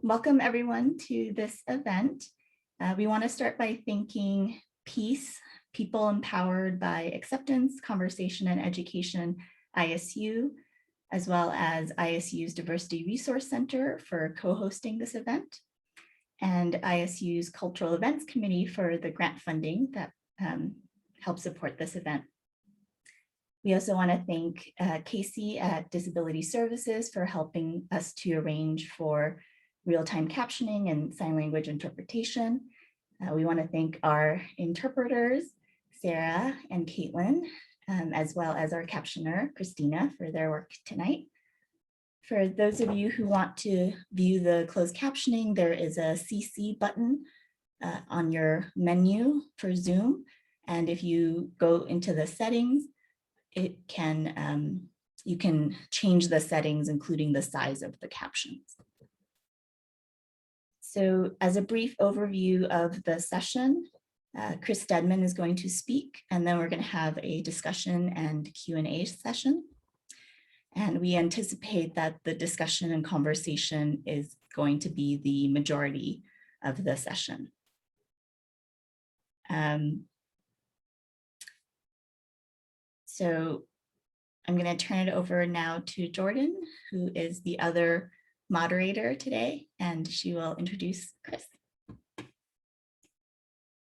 Welcome everyone to this event. We want to start by thanking Peace, People Empowered by Acceptance, Conversation and Education, ISU, as well as ISU's Diversity Resource Center for co-hosting this event, and ISU's Cultural Events Committee for the grant funding that helped support this event. We also want to thank Casey at Disability Services for helping us to arrange for real-time captioning and sign language interpretation. We want to thank our interpreters, Sarah and Caitlin, as well as our captioner, Christina, for their work tonight. For those of you who want to view the closed captioning, there is a CC button on your menu for Zoom. And if you go into the settings, you can change the settings, including the size of the captions. So as a brief overview of the session, Chris Stedman is going to speak, and then we're going to have a discussion and Q&A session. And we anticipate that the discussion and conversation is going to be the majority of the session. So I'm going to turn it over now to Jordan, who is the other moderator today, and she will introduce Chris.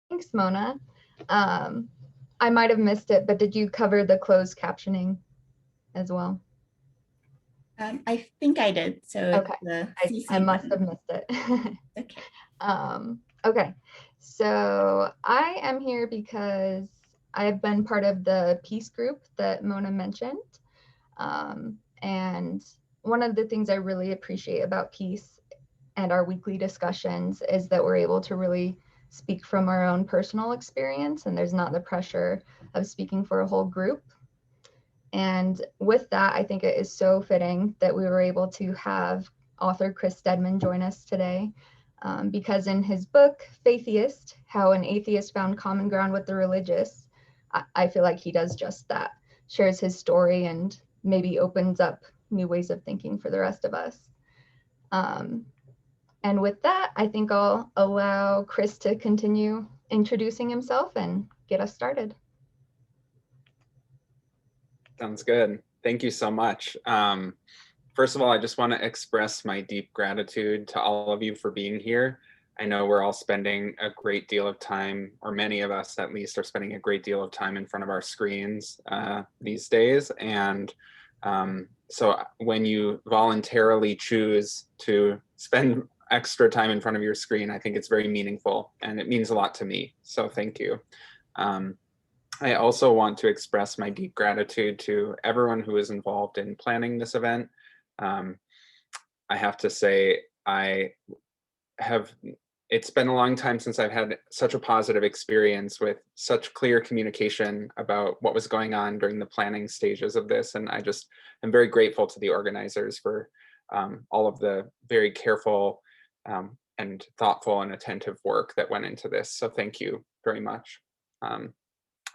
Thanks, Mona. I might have missed it, but did you cover the closed captioning as well? I think I did. So okay. I must have missed it. Okay. Okay. So I am here because I've been part of the peace group that Mona mentioned. And one of the things I really appreciate about peace and our weekly discussions is that we're able to really speak from our own personal experience, and there's not the pressure of speaking for a whole group. And with that, I think it is so fitting that we were able to have author Chris Stedman join us today, because in his book, Faithiest, How an Atheist Found Common Ground with the Religious, I feel like he does just that, shares his story and maybe opens up new ways of thinking for the rest of us. And with that, I think I'll allow Chris to continue introducing himself and get us started. Sounds good. Thank you so much. First of all, I just want to express my deep gratitude to all of you for being here. I know we're all spending a great deal of time, or many of us at least are spending a great deal of time in front of our screens these days. And so when you voluntarily choose to spend extra time in front of your screen, I think it's very meaningful and it means a lot to me. So thank you. I also want to express my deep gratitude to everyone who is involved in planning this event. I have to say, it's been a long time since I've had such a positive experience with such clear communication about what was going on during the planning stages of this. And I just am very grateful to the organizers for all of the very careful and thoughtful and attentive work that went into this. So thank you very much. I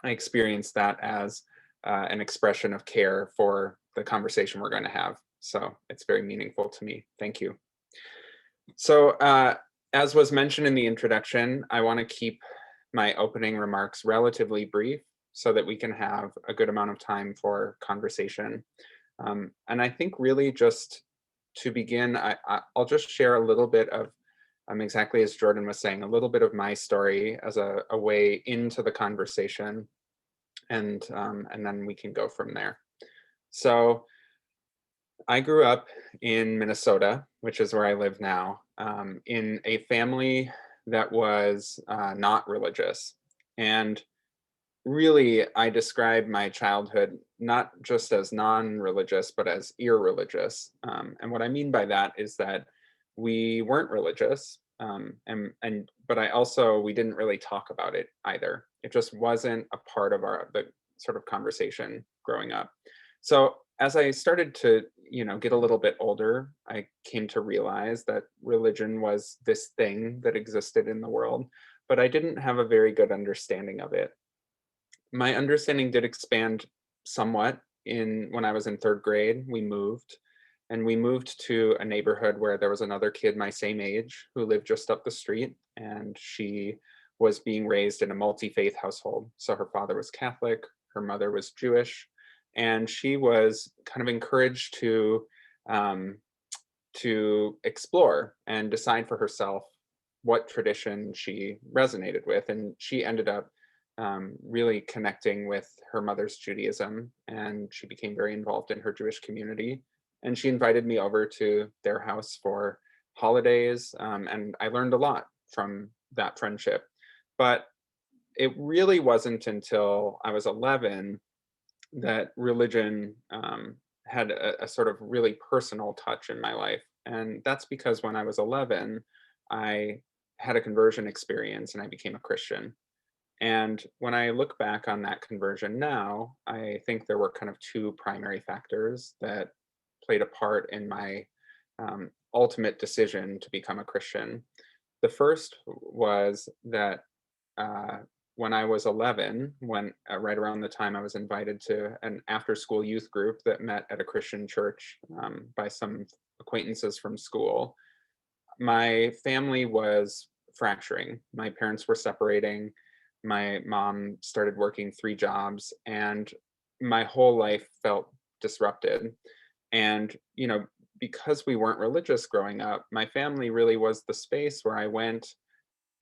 experienced that as an expression of care for the conversation we're going to have. So it's very meaningful to me. Thank you. So as was mentioned in the introduction, I want to keep my opening remarks relatively brief so that we can have a good amount of time for conversation. And I think really just to begin, I'll just share a little bit of exactly as Jordan was saying, a little bit of my story as a way into the conversation, and then we can go from there. So I grew up in Minnesota, which is where I live now, in a family that was not religious. And really, I describe my childhood not just as non-religious, but as irreligious. And what I mean by that is that we weren't religious, but we didn't really talk about it either. It just wasn't a part of the sort of conversation growing up. So as I started to, get a little bit older, I came to realize that religion was this thing that existed in the world, but I didn't have a very good understanding of it. My understanding did expand somewhat when I was in third grade. We moved, And we moved to a neighborhood where there was another kid my same age who lived just up the street, and she was being raised in a multi-faith household. So her father was Catholic, her mother was Jewish, and she was kind of encouraged um, to explore and decide for herself what tradition she resonated with. And she ended up really connecting with her mother's Judaism, and she became very involved in her Jewish community. And she invited me over to their house for holidays, and I learned a lot from that friendship. But it really wasn't until I was 11 that religion had a sort of really personal touch in my life. And that's because when I was 11, I had a conversion experience and I became a Christian. And when I look back on that conversion now, I think there were kind of two primary factors that played a part in my ultimate decision to become a Christian. The first was that uh, when I was 11, when right around the time I was invited to an after-school youth group that met at a Christian church by some acquaintances from school, my family was fracturing. My parents were separating. My mom started working 3 jobs, and my whole life felt disrupted. And, because we weren't religious growing up, my family really was the space where I went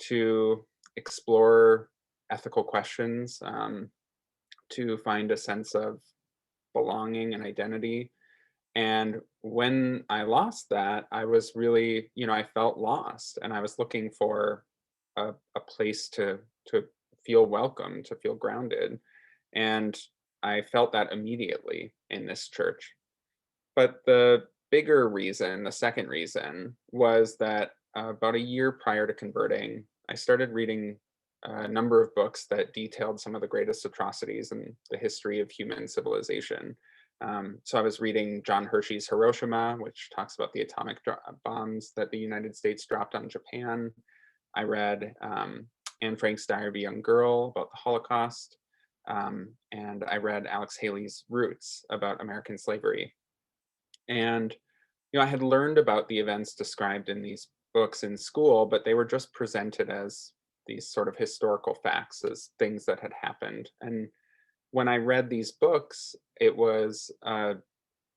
to explore ethical questions, to find a sense of belonging and identity. And when I lost that, I was really, I felt lost, and I was looking for a place to feel welcome, to feel grounded. And I felt that immediately in this church. But the bigger reason, the second reason, was that about a year prior to converting, I started reading a number of books that detailed some of the greatest atrocities in the history of human civilization. So I was reading John Hershey's Hiroshima, which talks about the atomic bombs that the United States dropped on Japan. I read Anne Frank's Diary of a Young Girl about the Holocaust. And I read Alex Haley's Roots about American slavery. And I had learned about the events described in these books in school, but they were just presented as these sort of historical facts, as things that had happened. And when I read these books, it was I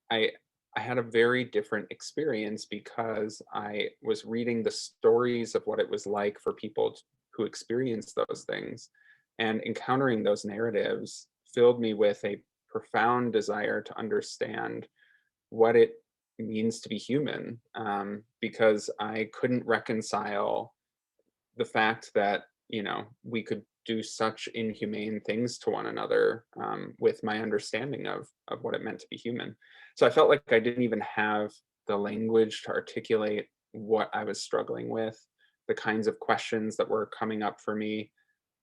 I had a very different experience because I was reading the stories of what it was like for people who experienced those things, and encountering those narratives filled me with a profound desire to understand what it means to be human, because I couldn't reconcile the fact that we could do such inhumane things to one another, with my understanding of what it meant to be human. So I felt like I didn't even have the language to articulate what I was struggling with, the kinds of questions that were coming up for me.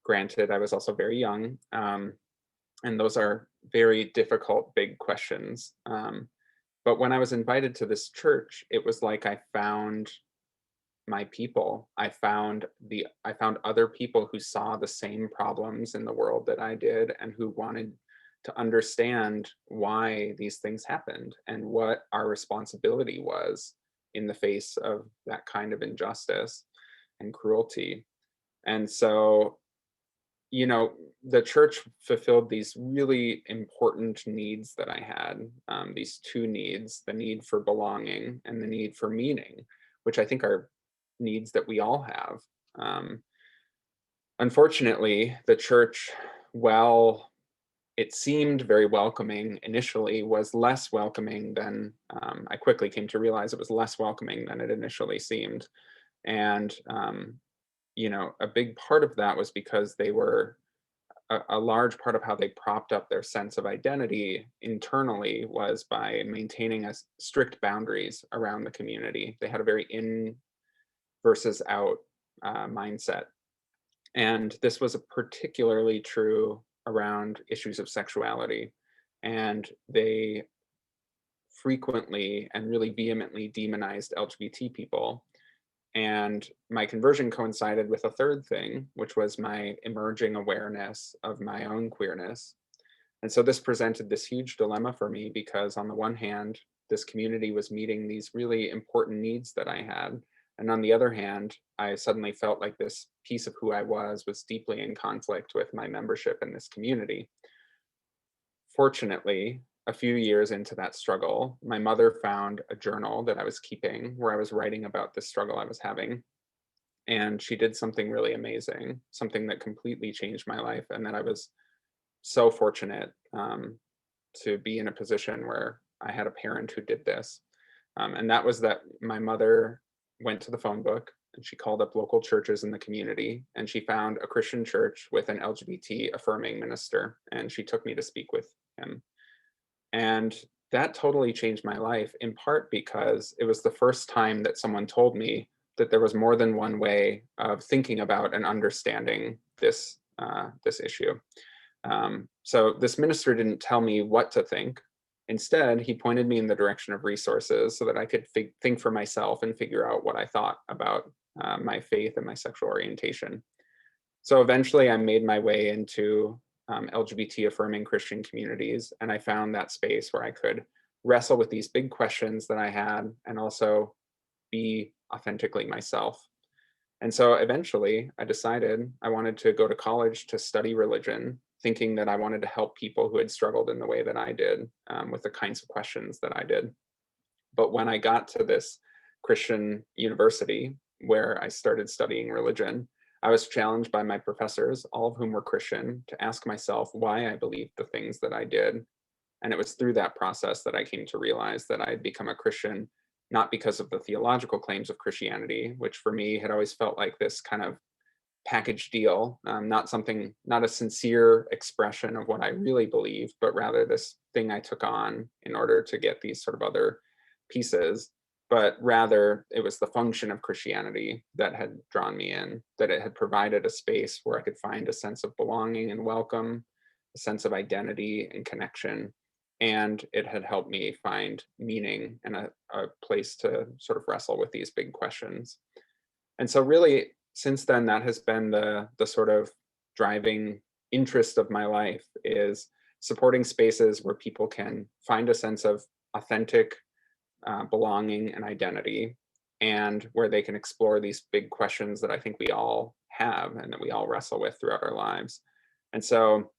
Granted, I was also very young, and those are very difficult, big questions. But when I was invited to this church, it was like I found my people. I found other people who saw the same problems in the world that I did, and who wanted to understand why these things happened and what our responsibility was in the face of that kind of injustice and cruelty. And so, the church fulfilled these really important needs that I had, these two needs: the need for belonging and the need for meaning, which I think are needs that we all have. Um, Unfortunately, the church, while it seemed very welcoming initially, was less welcoming than I quickly came to realize it was less welcoming than it initially seemed. And, a big part of that was because they were a large part of how they propped up their sense of identity internally was by maintaining strict boundaries around the community. They had a very in versus out mindset. And this was particularly true around issues of sexuality. And they frequently and really vehemently demonized LGBT people. And my conversion coincided with a third thing, which was my emerging awareness of my own queerness. And so this presented this huge dilemma for me, because on the one hand, this community was meeting these really important needs that I had. And on the other hand, I suddenly felt like this piece of who I was deeply in conflict with my membership in this community. Fortunately, a few years into that struggle, my mother found a journal that I was keeping where I was writing about the struggle I was having. And she did something really amazing, something that completely changed my life, and that I was so fortunate to be in a position where I had a parent who did this. And that was that my mother went to the phone book and she called up local churches in the community, and she found a Christian church with an LGBT affirming minister, and she took me to speak with him. And that totally changed my life, in part because it was the first time that someone told me that there was more than one way of thinking about and understanding this issue. So this minister didn't tell me what to think. Instead, he pointed me in the direction of resources so that I could think for myself and figure out what I thought about my faith and my sexual orientation. So eventually I made my way into LGBT affirming Christian communities, and I found that space where I could wrestle with these big questions that I had and also be authentically myself. And so eventually I decided I wanted to go to college to study religion, thinking that I wanted to help people who had struggled in the way that I did, with the kinds of questions that I did. But when I got to this Christian university where I started studying religion, I was challenged by my professors, all of whom were Christian, to ask myself why I believed the things that I did. And it was through that process that I came to realize that I had become a Christian, not because of the theological claims of Christianity, which for me had always felt like this kind of package deal, not a sincere expression of what I really believed, but rather this thing I took on in order to get these sort of other pieces. But rather, it was the function of Christianity that had drawn me in, that it had provided a space where I could find a sense of belonging and welcome, a sense of identity and connection. And it had helped me find meaning and a place to sort of wrestle with these big questions. And so really, since then, that has been the sort of driving interest of my life, is supporting spaces where people can find a sense of authentic belonging and identity, and where they can explore these big questions that I think we all have and that we all wrestle with throughout our lives. And so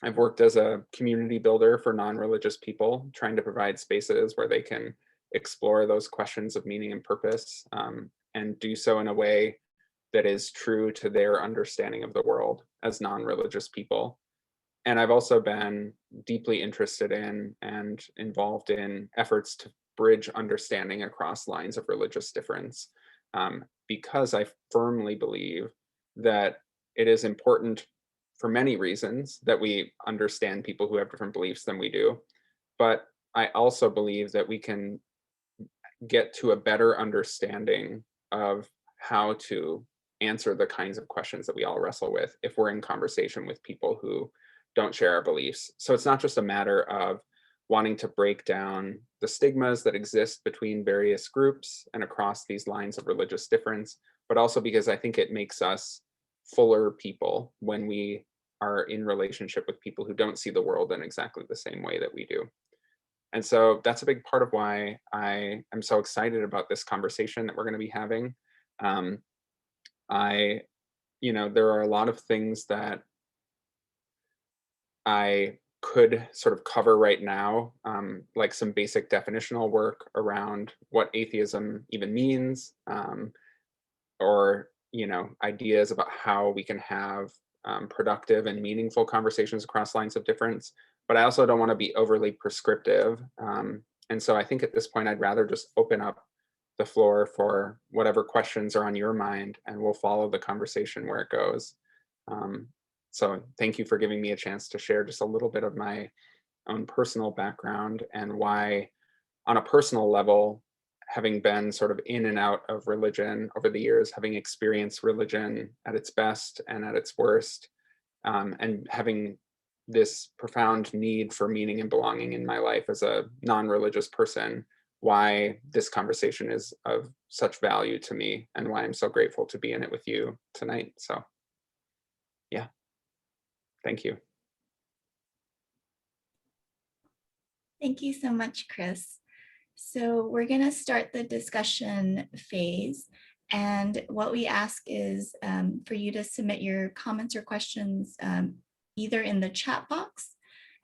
I've worked as a community builder for non-religious people, trying to provide spaces where they can explore those questions of meaning and purpose, and do so in a way that is true to their understanding of the world as non-religious people. And I've also been deeply interested in and involved in efforts to bridge understanding across lines of religious difference, because I firmly believe that it is important for many reasons that we understand people who have different beliefs than we do. But I also believe that we can get to a better understanding of how to answer the kinds of questions that we all wrestle with if we're in conversation with people who don't share our beliefs. So it's not just a matter of wanting to break down the stigmas that exist between various groups and across these lines of religious difference, but also because I think it makes us fuller people when we are in relationship with people who don't see the world in exactly the same way that we do. And so that's a big part of why I am so excited about this conversation that we're going to be having. Um, I, there are a lot of things that I could sort of cover right now, like some basic definitional work around what atheism even means, or ideas about how we can have productive and meaningful conversations across lines of difference. But I also don't want to be overly prescriptive, and so I think at this point I'd rather just open up the floor for whatever questions are on your mind, and we'll follow the conversation where it goes. Um, so thank you for giving me a chance to share just a little bit of my own personal background and why, on a personal level, having been sort of in and out of religion over the years, having experienced religion at its best and at its worst, and having this profound need for meaning and belonging in my life as a non-religious person, why this conversation is of such value to me and why I'm so grateful to be in it with you tonight. So yeah, thank you. Thank you so much, Chris. So we're going to start the discussion phase. And what we ask is for you to submit your comments or questions either in the chat box,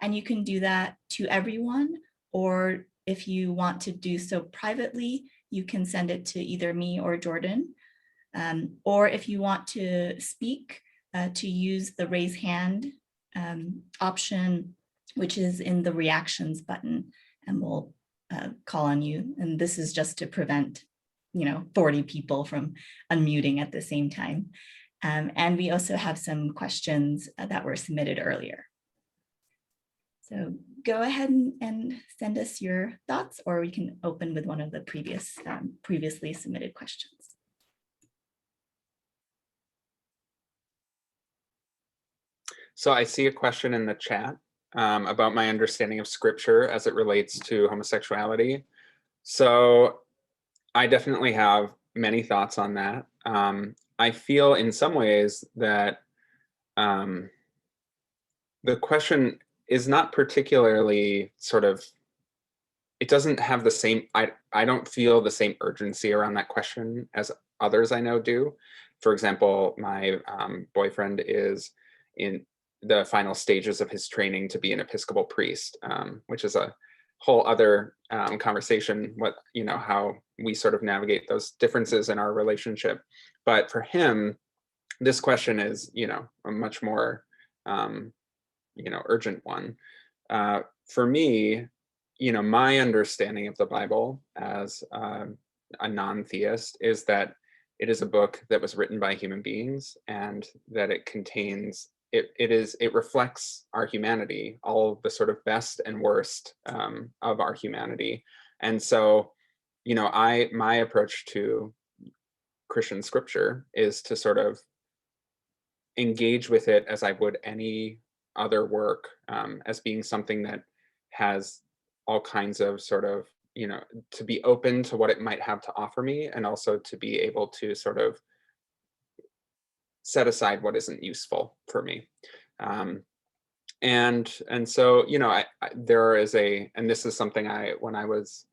and you can do that to everyone, or if you want to do so privately, you can send it to either me or Jordan. Or if you want to speak, to use the raise hand option, which is in the reactions button, and we'll call on you. And this is just to prevent 40 people from unmuting at the same time. And we also have some questions that were submitted earlier. So go ahead and send us your thoughts, or we can open with one of the previously submitted questions. So I see a question in the chat about my understanding of scripture as it relates to homosexuality. So I definitely have many thoughts on that. I feel in some ways that the question is not particularly sort of, it doesn't have the same, I don't feel the same urgency around that question as others I know do. For example, my boyfriend is in the final stages of his training to be an Episcopal priest, which is a whole other conversation, how we sort of navigate those differences in our relationship. But for him, this question is, a much more, urgent one. For me, my understanding of the Bible as a non-theist is that it is a book that was written by human beings, and that it contains, it reflects our humanity, all of the sort of best and worst of our humanity. And so, my approach to Christian scripture is to sort of engage with it as I would any other work, as being something that has all kinds of sort of, to be open to what it might have to offer me, and also to be able to sort of set aside what isn't useful for me. And so, there is and this is something when I was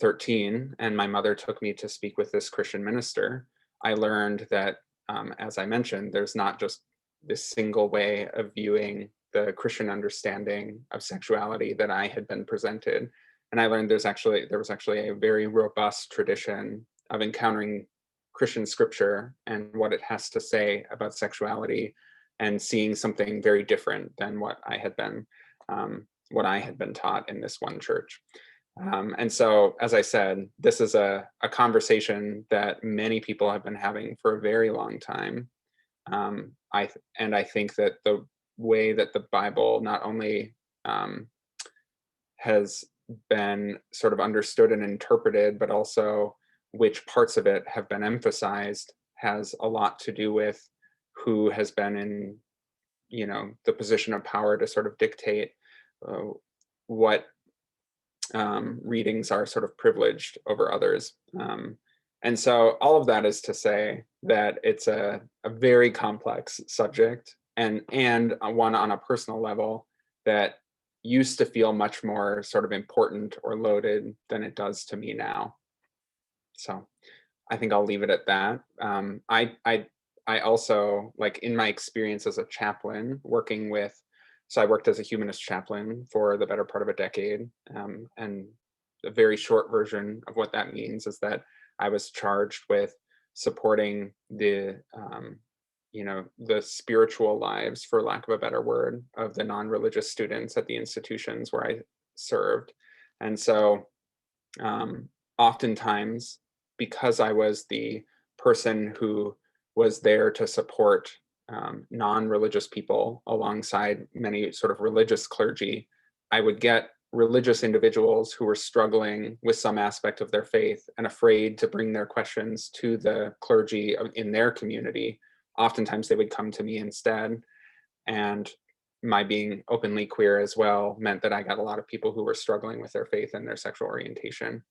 13 and my mother took me to speak with this Christian minister, I learned that, as I mentioned, there's not just this single way of viewing the Christian understanding of sexuality that I had been presented. And I learned there was actually a very robust tradition of encountering Christian scripture and what it has to say about sexuality, and seeing something very different than what I had been taught in this one church. And so, as I said, this is a conversation that many people have been having for a very long time. I think that the way that the Bible not only has been sort of understood and interpreted, but also which parts of it have been emphasized, has a lot to do with who has been in, the position of power to sort of dictate what readings are sort of privileged over others. And so all of that is to say that it's a very complex subject, and one on a personal level that used to feel much more sort of important or loaded than it does to me now. So I think I'll leave it at that. I also, like, in my experience as a chaplain working with, so I worked as a humanist chaplain for the better part of a decade. And the very short version of what that means is that I was charged with supporting the spiritual lives, for lack of a better word, of the non-religious students at the institutions where I served. And so oftentimes, because I was the person who was there to support non-religious people alongside many sort of religious clergy, I would get religious individuals who were struggling with some aspect of their faith and afraid to bring their questions to the clergy in their community. Oftentimes they would come to me instead. And my being openly queer as well meant that I got a lot of people who were struggling with their faith and their sexual orientation.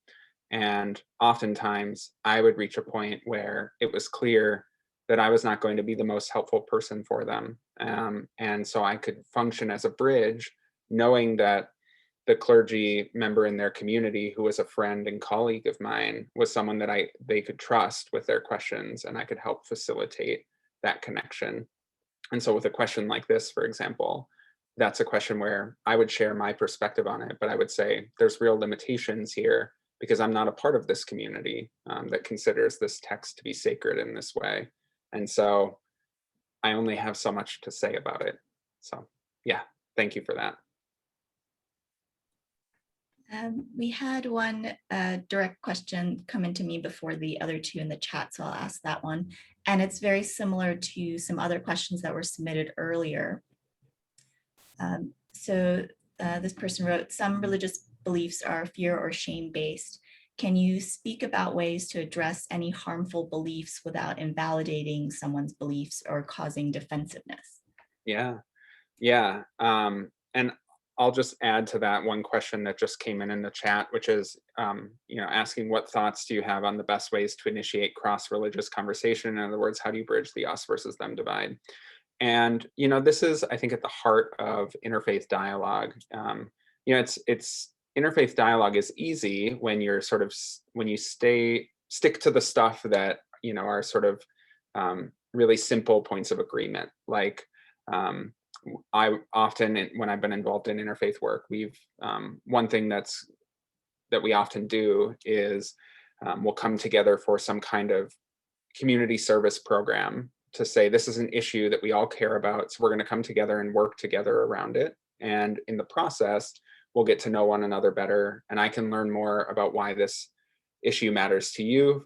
And oftentimes I would reach a point where it was clear that I was not going to be the most helpful person for them. And so I could function as a bridge, knowing that the clergy member in their community who was a friend and colleague of mine was someone that they could trust with their questions, and I could help facilitate that connection. And so with a question like this, for example, that's a question where I would share my perspective on it, but I would say there's real limitations here because I'm not a part of this community that considers this text to be sacred in this way. And so I only have so much to say about it. So yeah, thank you for that. We had one direct question come into me before the other two in the chat, so I'll ask that one. And it's very similar to some other questions that were submitted earlier. This person wrote, some religious beliefs are fear or shame-based. Can you speak about ways to address any harmful beliefs without invalidating someone's beliefs or causing defensiveness? Yeah. And I'll just add to that one question that just came in the chat, which is, asking what thoughts do you have on the best ways to initiate cross-religious conversation? In other words, how do you bridge the us versus them divide? And, this is, I think, at the heart of interfaith dialogue. It's interfaith dialogue is easy when you're when you stick to the stuff that, are sort of really simple points of agreement. Like, I often, when I've been involved in interfaith work, one thing that we often do is we'll come together for some kind of community service program to say, this is an issue that we all care about, so we're going to come together and work together around it. And in the process, we'll get to know one another better, and I can learn more about why this issue matters to you,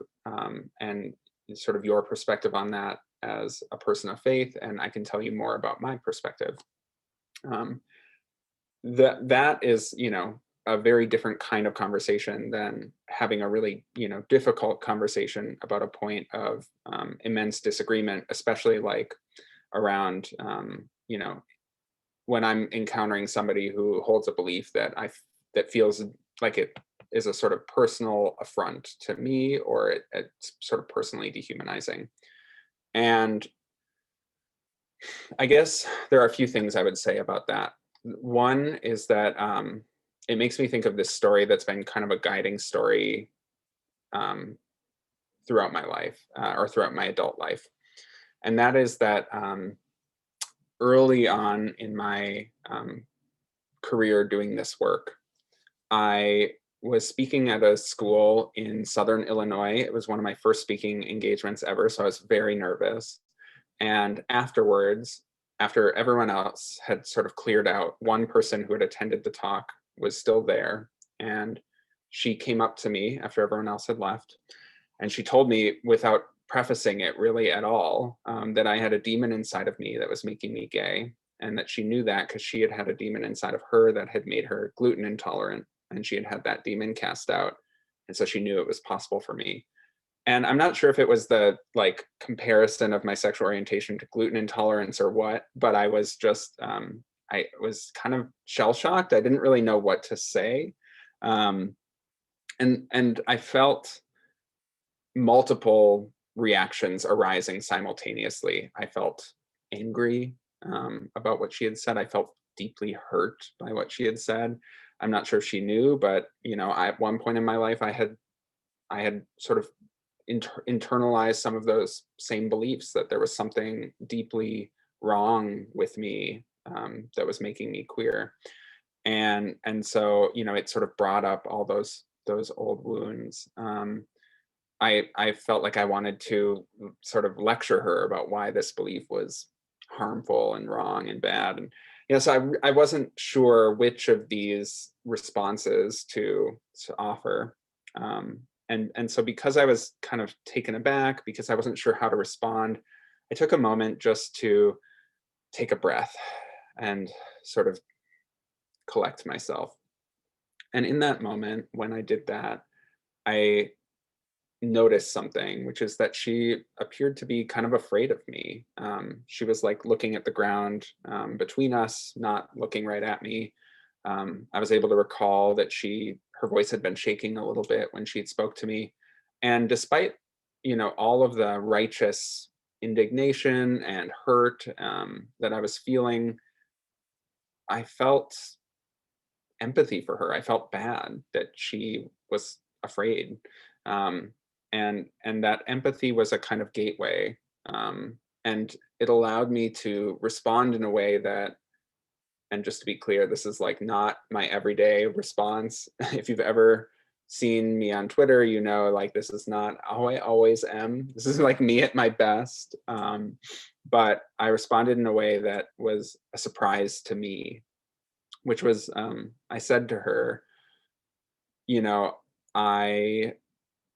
and sort of your perspective on that as a person of faith, and I can tell you more about my perspective. That is, a very different kind of conversation than having a really, difficult conversation about a point of immense disagreement, especially like around, when I'm encountering somebody who holds a belief that feels like it is a sort of personal affront to me, or it's sort of personally dehumanizing. And I guess there are a few things I would say about that. One is that it makes me think of this story that's been kind of a guiding story throughout my life, or throughout my adult life. And that is that early on in my career doing this work, I was speaking at a school in Southern Illinois. It was one of my first speaking engagements ever, so I was very nervous. And afterwards, after everyone else had sort of cleared out, one person who had attended the talk was still there. And she came up to me after everyone else had left. And she told me, without prefacing it really at all, that I had a demon inside of me that was making me gay. And that she knew that because she had had a demon inside of her that had made her gluten intolerant. And she had had that demon cast out. And so she knew it was possible for me. And I'm not sure if it was the comparison of my sexual orientation to gluten intolerance or what, but I was just, I was kind of shell shocked. I didn't really know what to say. And I felt multiple reactions arising simultaneously. I felt angry about what she had said. I felt deeply hurt by what she had said. I'm not sure if she knew, but at one point in my life, I had sort of internalized some of those same beliefs, that there was something deeply wrong with me that was making me queer, and so it sort of brought up all those old wounds. I felt like I wanted to sort of lecture her about why this belief was harmful and wrong and bad, and so I wasn't sure which of these responses to offer. And so because I was kind of taken aback, because I wasn't sure how to respond, I took a moment just to take a breath and sort of collect myself. And in that moment, when I did that, I noticed something, which is that she appeared to be kind of afraid of me. She was like looking at the ground between us, not looking right at me. I was able to recall that her voice had been shaking a little bit when she spoke to me. And despite, all of the righteous indignation and hurt that I was feeling, I felt empathy for her. I felt bad that she was afraid. Um, and that empathy was a kind of gateway. And it allowed me to respond in a way that, and just to be clear, this is like not my everyday response. If you've ever seen me on Twitter, you know, like this is not how I always am. This is like me at my best. But I responded in a way that was a surprise to me, which was I said to her, you know, I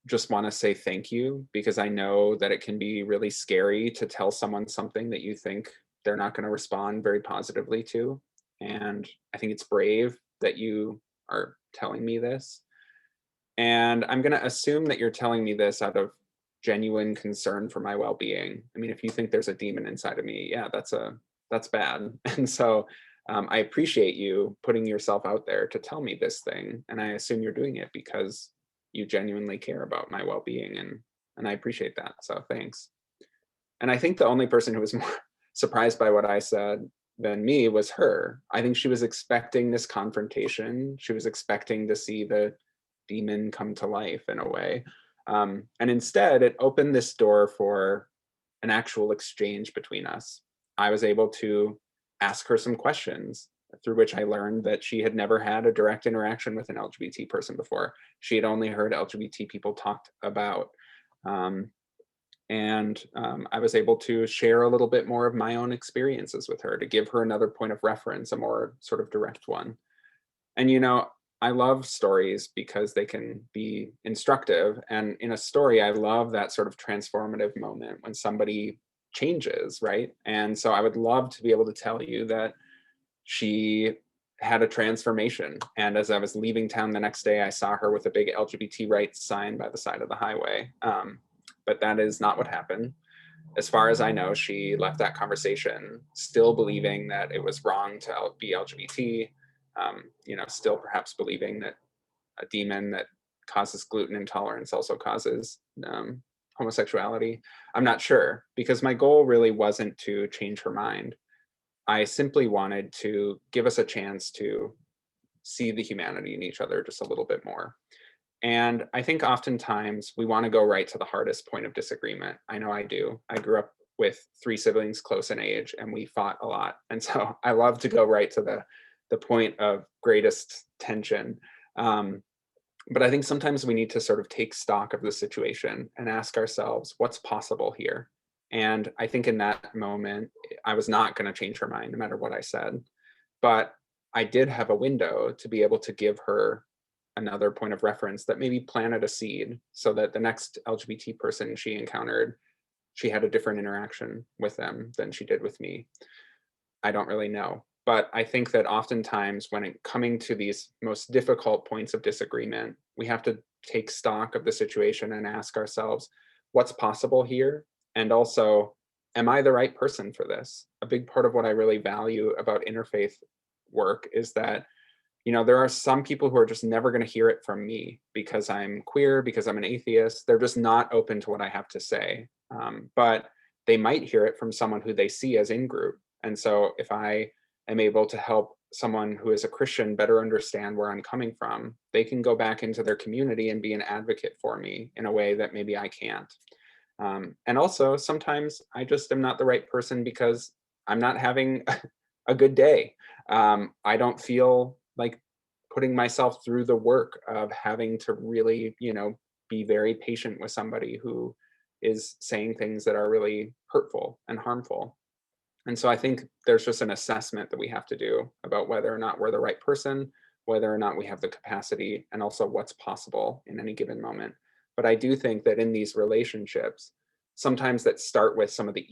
just want to say thank you because I know that it can be really scary to tell someone something that you think they're not going to respond very positively to. And I think it's brave that you are telling me this. And I'm going to assume that you're telling me this out of genuine concern for my well-being. I mean, if you think there's a demon inside of me, yeah, that's bad. And so I appreciate you putting yourself out there to tell me this thing. And I assume you're doing it because you genuinely care about my well-being, and I appreciate that. So thanks. And I think the only person who was more surprised by what I said than me was her. I think she was expecting this confrontation. She was expecting to see the demon come to life in a way. And instead, it opened this door for an actual exchange between us. I was able to ask her some questions through which I learned that she had never had a direct interaction with an LGBT person before. She had only heard LGBT people talked about. I was able to share a little bit more of my own experiences with her, to give her another point of reference, a more sort of direct one. And, you know, I love stories because they can be instructive. And in a story, I love that sort of transformative moment when somebody changes, right? And so I would love to be able to tell you that she had a transformation. And as I was leaving town the next day, I saw her with a big LGBT rights sign by the side of the highway. But that is not what happened. As far as I know, she left that conversation still believing that it was wrong to be LGBT, you know, still perhaps believing that a demon that causes gluten intolerance also causes homosexuality. I'm not sure, because my goal really wasn't to change her mind. I simply wanted to give us a chance to see the humanity in each other just a little bit more. And I think oftentimes we want to go right to the hardest point of disagreement. I know I do. I grew up with 3 siblings close in age, and we fought a lot. And so I love to go right to the point of greatest tension. But I think sometimes we need to sort of take stock of the situation and ask ourselves, what's possible here? And I think in that moment, I was not going to change her mind no matter what I said. But I did have a window to be able to give her another point of reference that maybe planted a seed so that the next LGBT person she encountered, she had a different interaction with them than she did with me. I don't really know. But I think that oftentimes when coming to these most difficult points of disagreement, we have to take stock of the situation and ask ourselves, what's possible here? And also, am I the right person for this? A big part of what I really value about interfaith work is that, you know, there are some people who are just never going to hear it from me because I'm queer, because I'm an atheist. They're just not open to what I have to say. But they might hear it from someone who they see as in group. And so if I am able to help someone who is a Christian better understand where I'm coming from, they can go back into their community and be an advocate for me in a way that maybe I can't. And also, sometimes I just am not the right person because I'm not having a good day. I don't feel like putting myself through the work of having to really, you know, be very patient with somebody who is saying things that are really hurtful and harmful. And so I think there's just an assessment that we have to do about whether or not we're the right person, whether or not we have the capacity, and also what's possible in any given moment. But I do think that in these relationships, sometimes that start with some of the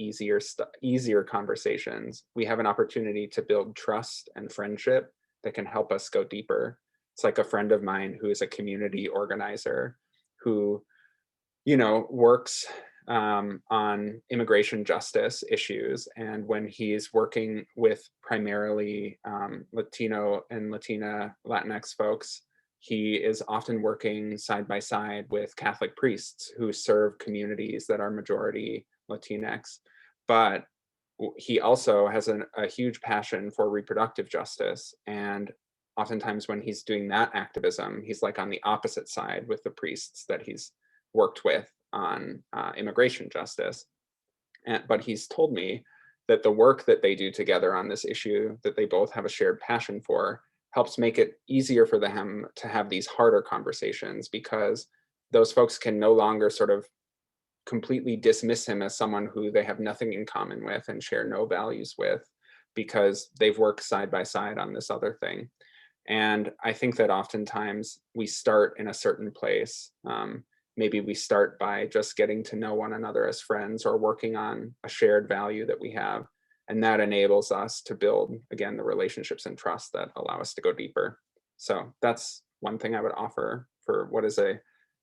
easier conversations, we have an opportunity to build trust and friendship that can help us go deeper. It's like a friend of mine who is a community organizer who, you know, works on immigration justice issues. And when he's working with primarily Latino and Latina Latinx folks, he is often working side by side with Catholic priests who serve communities that are majority Latinx. But he also has a huge passion for reproductive justice. And oftentimes when he's doing that activism, he's like on the opposite side with the priests that he's worked with on immigration justice. But he's told me that the work that they do together on this issue that they both have a shared passion for helps make it easier for them to have these harder conversations, because those folks can no longer sort of completely dismiss him as someone who they have nothing in common with and share no values with, because they've worked side by side on this other thing. And I think that oftentimes we start in a certain place. Maybe we start by just getting to know one another as friends or working on a shared value that we have. And that enables us to build, again, the relationships and trust that allow us to go deeper. So that's one thing I would offer for what is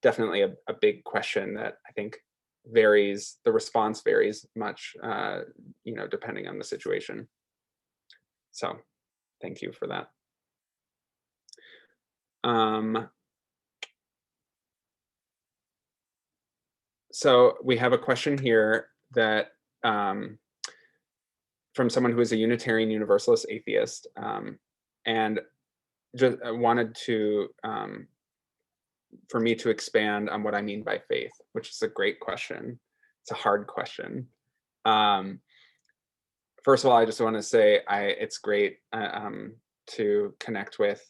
definitely a big question that I think varies, the response varies much, depending on the situation. So thank you for that. So we have a question here that from someone who is a Unitarian Universalist atheist, and just wanted to for me to expand on what I mean by faith, which is a great question. It's a hard question. First of all, I just want to say it's great to connect with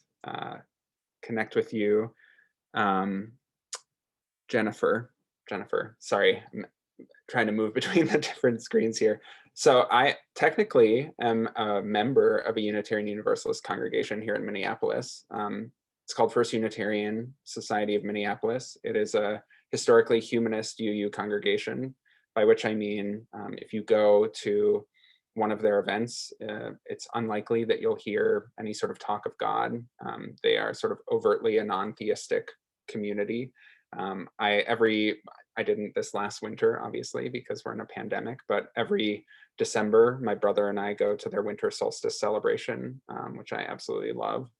you, Jennifer. Sorry, I'm trying to move between the different screens here. So I technically am a member of a Unitarian Universalist congregation here in Minneapolis. It's called First Unitarian Society of Minneapolis. It is a historically humanist UU congregation, by which I mean, if you go to one of their events, it's unlikely that you'll hear any sort of talk of God. They are sort of overtly a non-theistic community. I didn't this last winter, obviously, because we're in a pandemic, but every December, my brother and I go to their winter solstice celebration, which I absolutely love.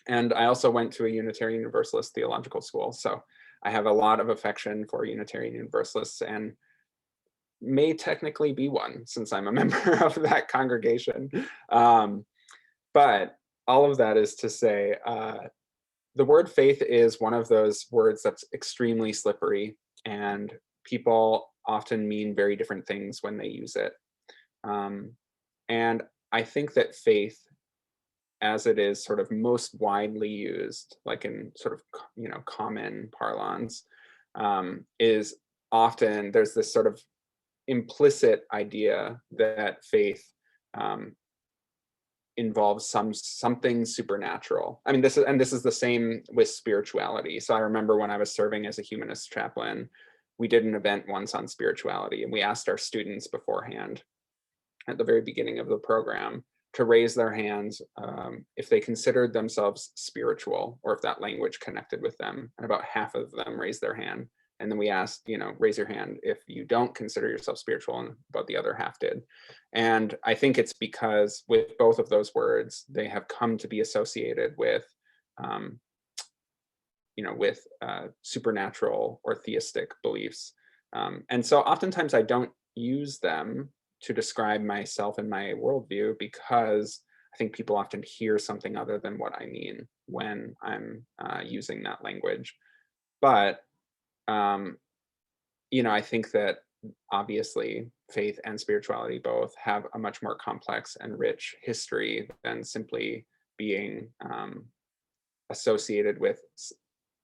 And I also went to a Unitarian Universalist theological school. So I have a lot of affection for Unitarian Universalists and may technically be one since I'm a member of that congregation. But all of that is to say, the word faith is one of those words that's extremely slippery, and people often mean very different things when they use it. And I think that faith, as it is sort of most widely used, like in sort of, common parlance, is often, there's this sort of implicit idea that faith involves something supernatural. I mean, this is the same with spirituality. So I remember when I was serving as a humanist chaplain, we did an event once on spirituality, and we asked our students beforehand at the very beginning of the program to raise their hands if they considered themselves spiritual, or if that language connected with them. And about half of them raised their hand. And then we asked, raise your hand if you don't consider yourself spiritual, and about the other half did. And I think it's because with both of those words, they have come to be associated with, supernatural or theistic beliefs. And so oftentimes I don't use them to describe myself and my worldview, because I think people often hear something other than what I mean when I'm using that language. But I think that obviously faith and spirituality both have a much more complex and rich history than simply being associated with,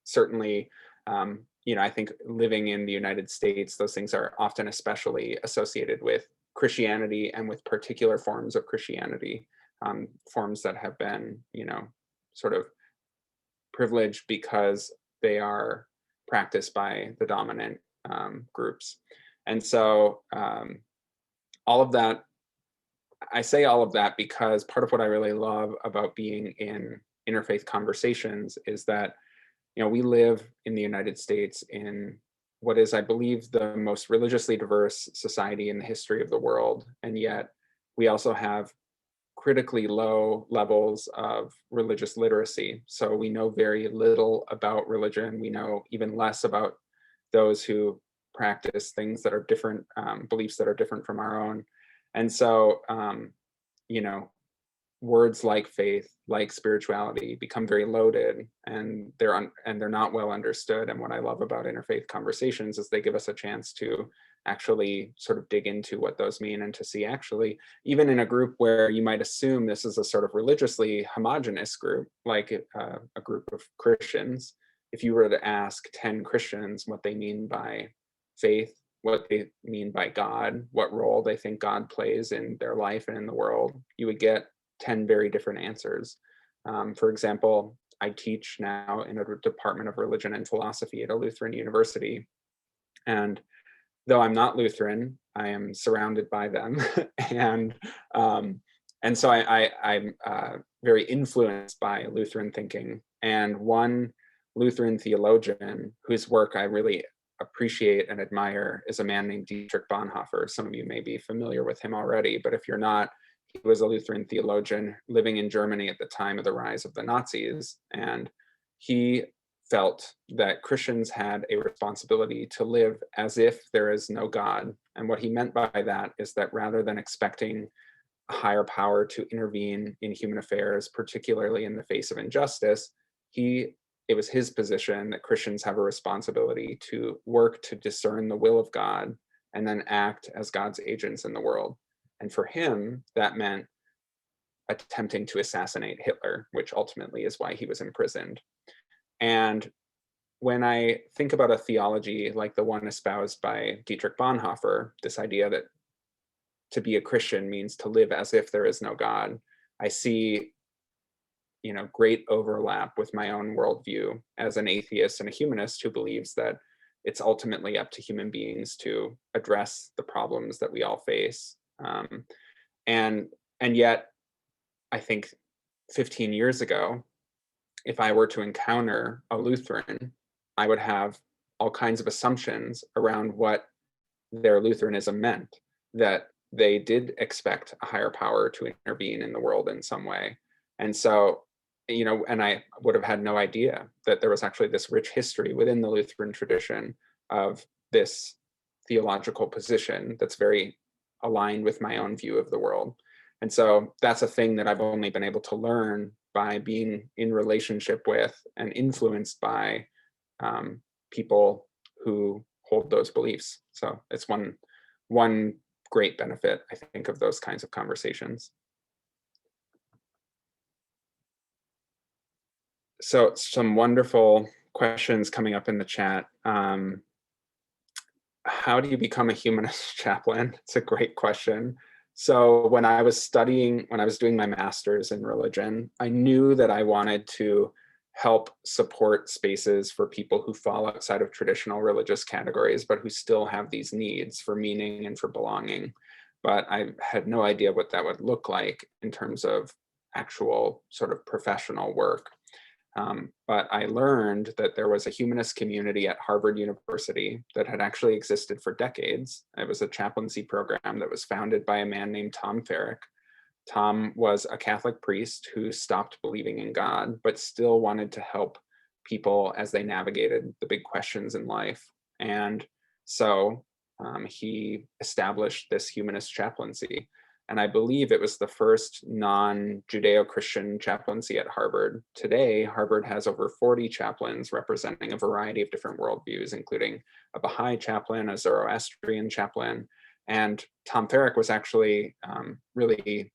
certainly, I think living in the United States, those things are often especially associated with Christianity and with particular forms of Christianity, forms that have been, sort of privileged because they are practiced by the dominant groups. And so all of that, I say all of that because part of what I really love about being in interfaith conversations is that, we live in the United States in what is, I believe, the most religiously diverse society in the history of the world. And yet we also have critically low levels of religious literacy. So we know very little about religion. We know even less about those who practice things that are different, beliefs that are different from our own. And so, words like faith, like spirituality, become very loaded, and they're not well understood. And what I love about interfaith conversations is they give us a chance to actually sort of dig into what those mean, and to see, actually, even in a group where you might assume this is a sort of religiously homogenous group, like a group of Christians, if you were to ask 10 Christians what they mean by faith, what they mean by God, what role they think God plays in their life and in the world, you would get 10 very different answers. For example, I teach now in a department of religion and philosophy at a Lutheran university. And though I'm not Lutheran, I am surrounded by them. and so I'm very influenced by Lutheran thinking. And one Lutheran theologian whose work I really appreciate and admire is a man named Dietrich Bonhoeffer. Some of you may be familiar with him already, but if you're not, he was a Lutheran theologian living in Germany at the time of the rise of the Nazis. And he felt that Christians had a responsibility to live as if there is no God. And what he meant by that is that rather than expecting a higher power to intervene in human affairs, particularly in the face of injustice, it was his position that Christians have a responsibility to work to discern the will of God and then act as God's agents in the world. And for him, that meant attempting to assassinate Hitler, which ultimately is why he was imprisoned. And when I think about a theology like the one espoused by Dietrich Bonhoeffer, this idea that to be a Christian means to live as if there is no God, I see, great overlap with my own worldview as an atheist and a humanist who believes that it's ultimately up to human beings to address the problems that we all face. And yet, I think 15 years ago, if I were to encounter a Lutheran, I would have all kinds of assumptions around what their Lutheranism meant, that they did expect a higher power to intervene in the world in some way. And so, and I would have had no idea that there was actually this rich history within the Lutheran tradition of this theological position that's very aligned with my own view of the world. And so that's a thing that I've only been able to learn by being in relationship with and influenced by people who hold those beliefs. So it's one great benefit, I think, of those kinds of conversations. So some wonderful questions coming up in the chat. How do you become a humanist chaplain? It's a great question. So when I was doing my master's in religion, I knew that I wanted to help support spaces for people who fall outside of traditional religious categories, but who still have these needs for meaning and for belonging. But I had no idea what that would look like in terms of actual sort of professional work. But I learned that there was a humanist community at Harvard University that had actually existed for decades. It was a chaplaincy program that was founded by a man named Tom Farrick. Tom was a Catholic priest who stopped believing in God, but still wanted to help people as they navigated the big questions in life. And so he established this humanist chaplaincy. And I believe it was the first non-Judeo-Christian chaplaincy at Harvard. Today, Harvard has over 40 chaplains representing a variety of different worldviews, including a Baha'i chaplain, a Zoroastrian chaplain. And Tom Farrick was actually really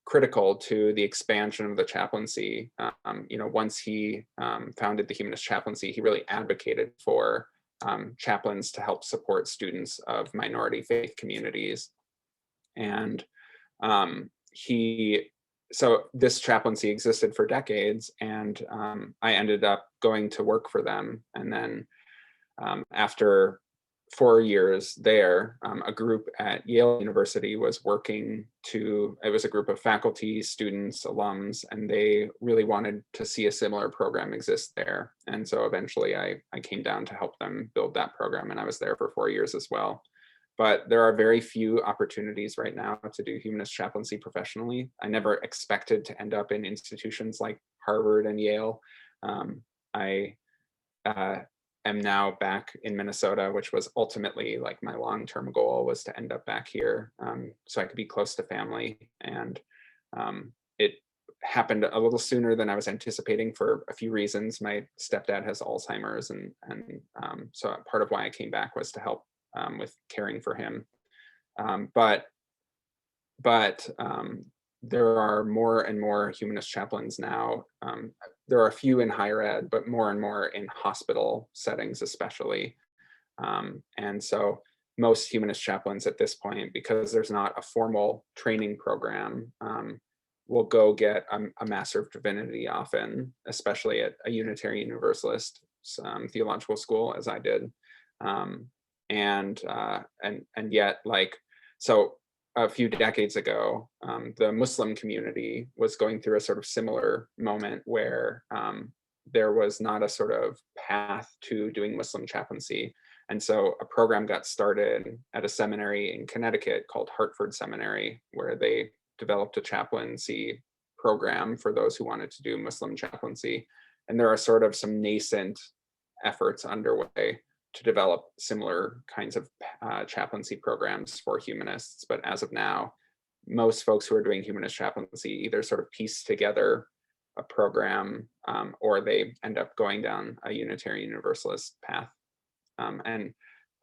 critical to the expansion of the chaplaincy. Once he founded the Humanist Chaplaincy, he really advocated for chaplains to help support students of minority faith communities. And so this chaplaincy existed for decades, and I ended up going to work for them. And then after 4 years there, a group at Yale University was working it was a group of faculty, students, alums, and they really wanted to see a similar program exist there. And so eventually I came down to help them build that program, and I was there for 4 years as well. But there are very few opportunities right now to do humanist chaplaincy professionally. I never expected to end up in institutions like Harvard and Yale. I am now back in Minnesota, which was ultimately like my long-term goal, was to end up back here so I could be close to family. And it happened a little sooner than I was anticipating for a few reasons. My stepdad has Alzheimer's, and so part of why I came back was to help with caring for him. But there are more and more humanist chaplains now. There are a few in higher ed, but more and more in hospital settings, especially. And so most humanist chaplains at this point, because there's not a formal training program, will go get a Master of Divinity often, especially at a Unitarian Universalist theological school, as I did. And yet, like, so a few decades ago, the Muslim community was going through a sort of similar moment where there was not a sort of path to doing Muslim chaplaincy. And so a program got started at a seminary in Connecticut called Hartford Seminary, where they developed a chaplaincy program for those who wanted to do Muslim chaplaincy. And there are sort of some nascent efforts underway to develop similar kinds of chaplaincy programs for humanists. But as of now, most folks who are doing humanist chaplaincy either sort of piece together a program or they end up going down a Unitarian Universalist path. And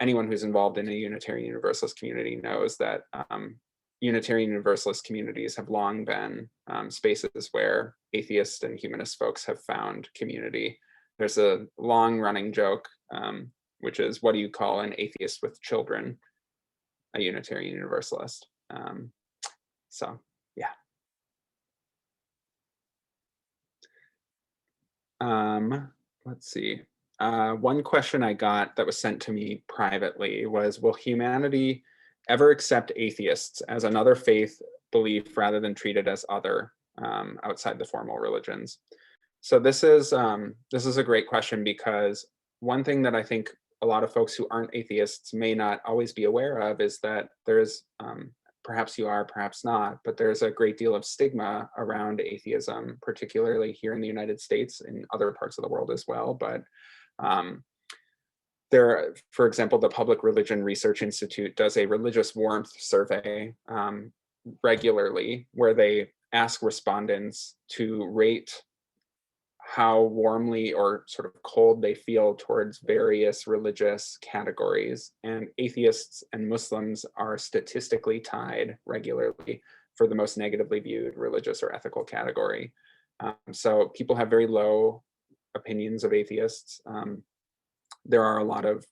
anyone who's involved in a Unitarian Universalist community knows that Unitarian Universalist communities have long been spaces where atheist and humanist folks have found community. There's a long running joke, which is, what do you call an atheist with children? A Unitarian Universalist. So, yeah. Let's see. One question I got that was sent to me privately was, will humanity ever accept atheists as another faith belief rather than treat it as other outside the formal religions? So this is a great question, because one thing that I think a lot of folks who aren't atheists may not always be aware of is that there's, perhaps you are, perhaps not, but there's a great deal of stigma around atheism, particularly here in the United States, in other parts of the world as well. But there, for example, the Public Religion Research Institute does a religious warmth survey regularly, where they ask respondents to rate how warmly or sort of cold they feel towards various religious categories. And atheists and Muslims are statistically tied regularly for the most negatively viewed religious or ethical category. So people have very low opinions of atheists. There are a lot of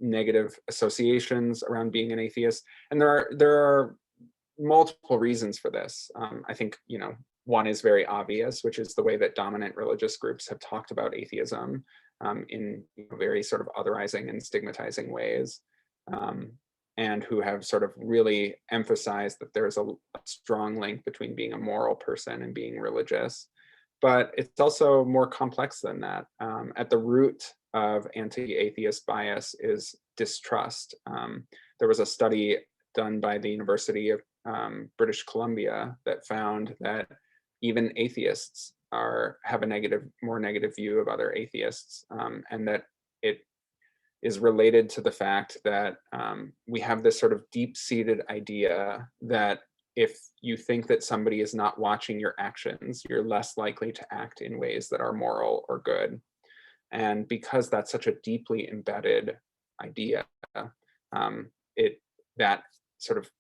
negative associations around being an atheist, and there are multiple reasons for this. I think, one is very obvious, which is the way that dominant religious groups have talked about atheism in very sort of otherizing and stigmatizing ways, and who have sort of really emphasized that there's a strong link between being a moral person and being religious. But it's also more complex than that. At the root of anti-atheist bias is distrust. There was a study done by the University of British Columbia that found that even atheists have a more negative view of other atheists, and that it is related to the fact that we have this sort of deep-seated idea that if you think that somebody is not watching your actions, you're less likely to act in ways that are moral or good. And because that's such a deeply embedded idea, that sort of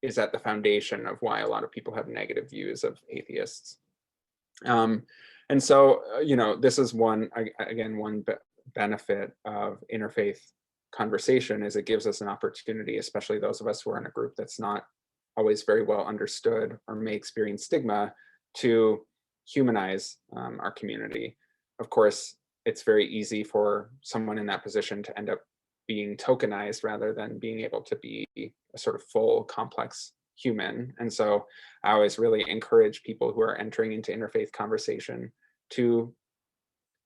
is at the foundation of why a lot of people have negative views of atheists. And so, this is one benefit of interfaith conversation, is it gives us an opportunity, especially those of us who are in a group that's not always very well understood or may experience stigma, to humanize our community. Of course, it's very easy for someone in that position to end up being tokenized rather than being able to be a sort of full, complex human. And so I always really encourage people who are entering into interfaith conversation to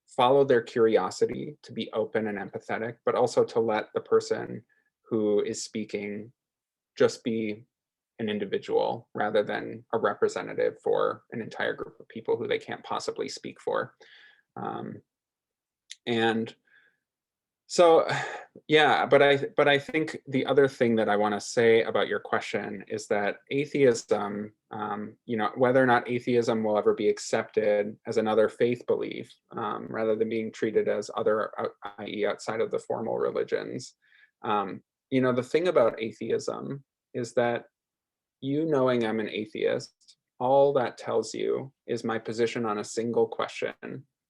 follow their curiosity, to be open and empathetic, but also to let the person who is speaking just be an individual rather than a representative for an entire group of people who they can't possibly speak for. And so Yeah, but I think the other thing that I want to say about your question is that atheism, whether or not atheism will ever be accepted as another faith belief, rather than being treated as other, i.e., outside of the formal religions. The thing about atheism is that you knowing I'm an atheist, all that tells you is my position on a single question.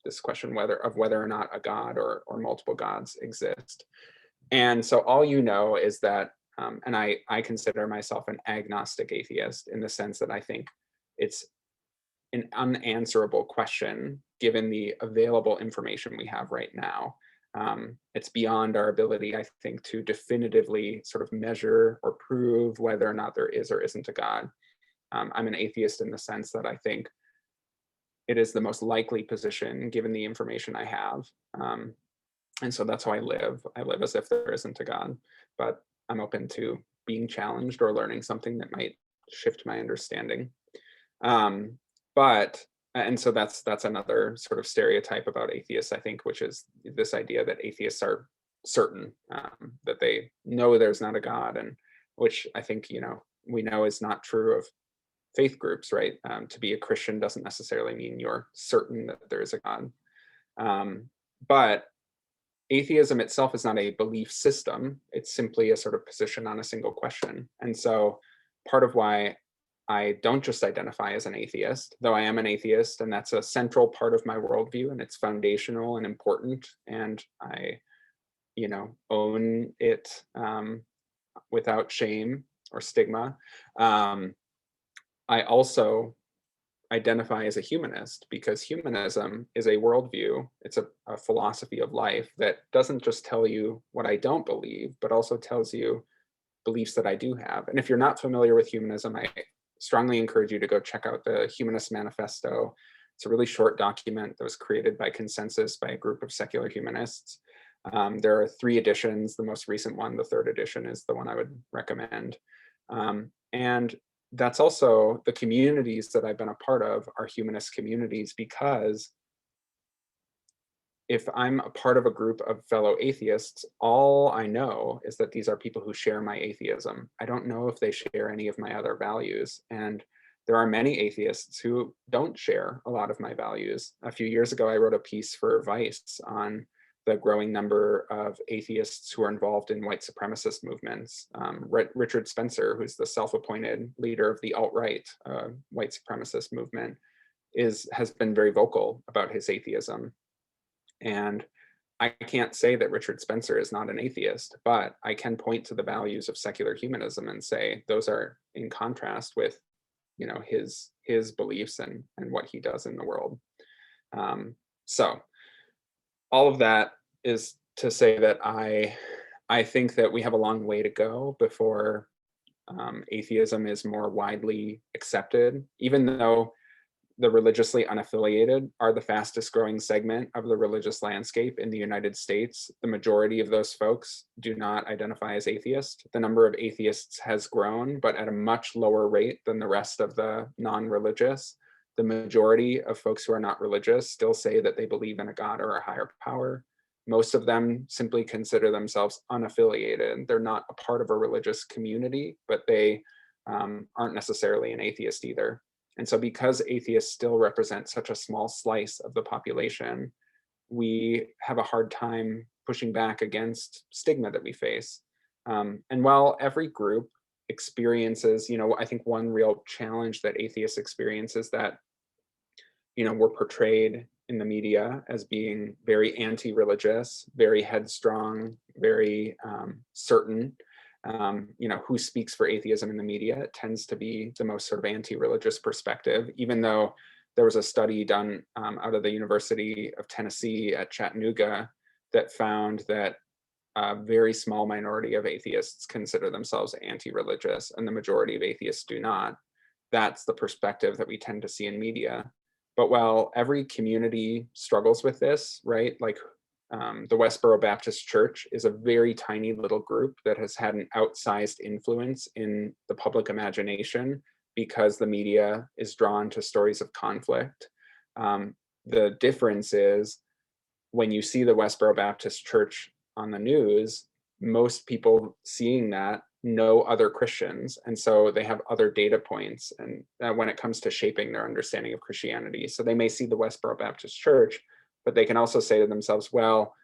This question whether or not a God or multiple gods exist. And so all you know is that, and I consider myself an agnostic atheist in the sense that I think it's an unanswerable question given the available information we have right now. It's beyond our ability, I think, to definitively sort of measure or prove whether or not there is or isn't a God. I'm an atheist in the sense that I think it is the most likely position given the information I have. And so that's how I live. I live as if there isn't a God, but I'm open to being challenged or learning something that might shift my understanding. Um, but and so that's another sort of stereotype about atheists, I think, which is this idea that atheists are certain, that they know there's not a God, and which I think we know is not true of faith groups, right? To be a Christian doesn't necessarily mean you're certain that there is a God. But atheism itself is not a belief system. It's simply a sort of position on a single question. And so part of why I don't just identify as an atheist, though I am an atheist, and that's a central part of my worldview, and it's foundational and important, and I, own it without shame or stigma. I also identify as a humanist because humanism is a worldview. It's a philosophy of life that doesn't just tell you what I don't believe, but also tells you beliefs that I do have. And if you're not familiar with humanism, I strongly encourage you to go check out the Humanist Manifesto. It's a really short document that was created by consensus by a group of secular humanists. There are 3 editions. The most recent one, the 3rd edition, is the one I would recommend. And that's also the communities that I've been a part of are humanist communities, because if I'm a part of a group of fellow atheists, all I know is that these are people who share my atheism. I don't know if they share any of my other values. And there are many atheists who don't share a lot of my values. A few years ago, I wrote a piece for Vice on the growing number of atheists who are involved in white supremacist movements. Richard Spencer, who's the self-appointed leader of the alt-right white supremacist movement, has been very vocal about his atheism. And I can't say that Richard Spencer is not an atheist, but I can point to the values of secular humanism and say those are in contrast with, his beliefs and what he does in the world. So all of that is to say that I think that we have a long way to go before atheism is more widely accepted, even though the religiously unaffiliated are the fastest growing segment of the religious landscape in the United States. The majority of those folks do not identify as atheist. The number of atheists has grown, but at a much lower rate than the rest of the non-religious. The majority of folks who are not religious still say that they believe in a God or a higher power. Most of them simply consider themselves unaffiliated. They're not a part of a religious community, but they aren't necessarily an atheist either. And so because atheists still represent such a small slice of the population, we have a hard time pushing back against stigma that we face. And while every group experiences, I think one real challenge that atheists experience is that, we're portrayed in the media as being very anti-religious, very headstrong, very certain. Who speaks for atheism in the media, it tends to be the most sort of anti-religious perspective, even though there was a study done out of the University of Tennessee at Chattanooga that found that a very small minority of atheists consider themselves anti-religious, and the majority of atheists do not. That's the perspective that we tend to see in media. But while every community struggles with this, right? Like the Westboro Baptist Church is a very tiny little group that has had an outsized influence in the public imagination because the media is drawn to stories of conflict. The difference is when you see the Westboro Baptist Church on the news, most people seeing that know other Christians, and so they have other data points, and when it comes to shaping their understanding of Christianity. So they may see the Westboro Baptist Church, but they can also say to themselves, well,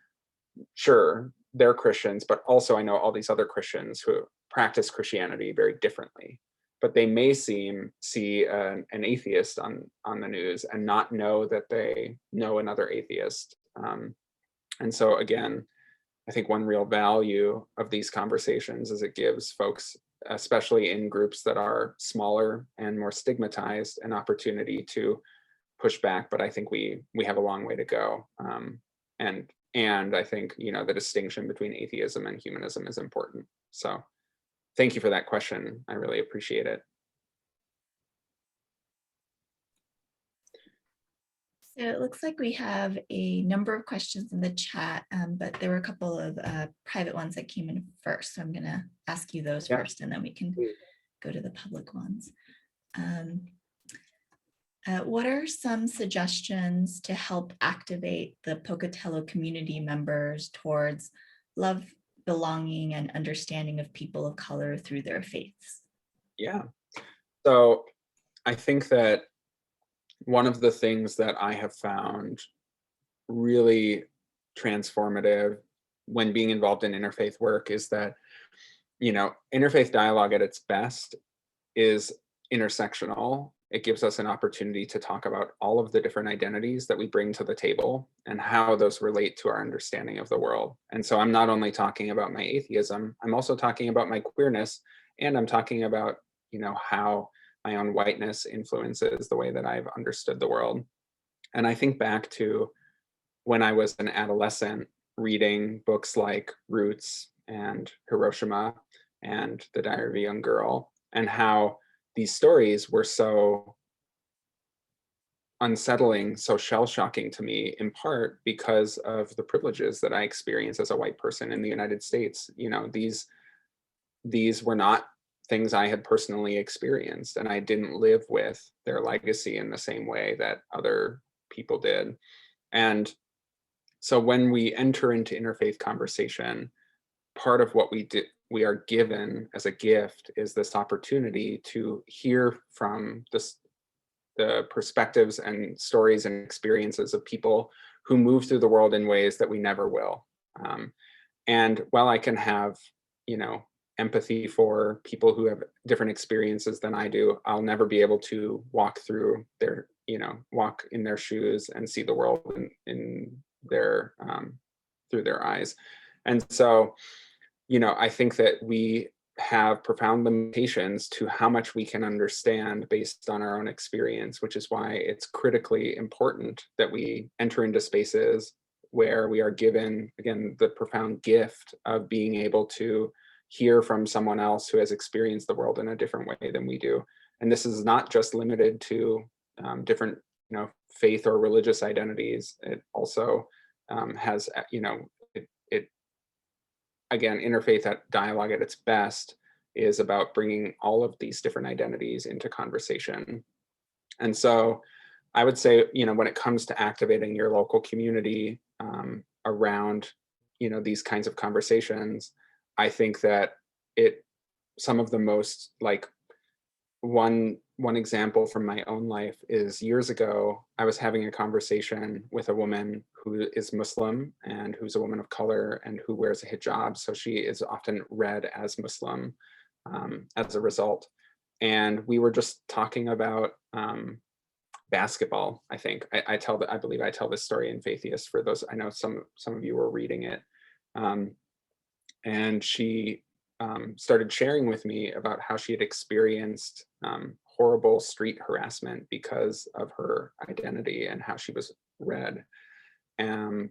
sure, they're Christians, but also I know all these other Christians who practice Christianity very differently. But they may see an atheist on the news and not know that they know another atheist. And so again, I think one real value of these conversations is it gives folks, especially in groups that are smaller and more stigmatized, an opportunity to push back. But I think we have a long way to go. And I think, the distinction between atheism and humanism is important. So thank you for that question. I really appreciate it. So it looks like we have a number of questions in the chat, but there were a couple of private ones that came in first. So I'm going to ask you those first, and then we can go to the public ones. What are some suggestions to help activate the Pocatello community members towards love, belonging, and understanding of people of color through their faiths? Yeah. So I think that one of the things that I have found really transformative when being involved in interfaith work is that, interfaith dialogue at its best is intersectional. It gives us an opportunity to talk about all of the different identities that we bring to the table and how those relate to our understanding of the world. And so I'm not only talking about my atheism, I'm also talking about my queerness, and I'm talking about, how my own whiteness influences the way that I've understood the world. And I think back to when I was an adolescent reading books like Roots and Hiroshima and The Diary of a Young Girl, and how these stories were so unsettling, so shell-shocking to me, in part because of the privileges that I experienced as a white person in the United States. These were not things I had personally experienced, and I didn't live with their legacy in the same way that other people did. And so when we enter into interfaith conversation, part of what we are given as a gift is this opportunity to hear from the perspectives and stories and experiences of people who move through the world in ways that we never will. And while I can have, empathy for people who have different experiences than I do, I'll never be able to walk through walk in their shoes and see the world in their through their eyes. And so, I think that we have profound limitations to how much we can understand based on our own experience, which is why it's critically important that we enter into spaces where we are given, again, the profound gift of being able to hear from someone else who has experienced the world in a different way than we do. And this is not just limited to different, faith or religious identities. It also has, again, interfaith dialogue at its best is about bringing all of these different identities into conversation. And so I would say, when it comes to activating your local community around, these kinds of conversations, I think that some of the most, like, one example from my own life is years ago, I was having a conversation with a woman who is Muslim and who's a woman of color and who wears a hijab. So she is often read as Muslim as a result. And we were just talking about basketball. I think I believe I tell this story in Faithiest for those. I know some of you were reading it. And she started sharing with me about how she had experienced horrible street harassment because of her identity and how she was read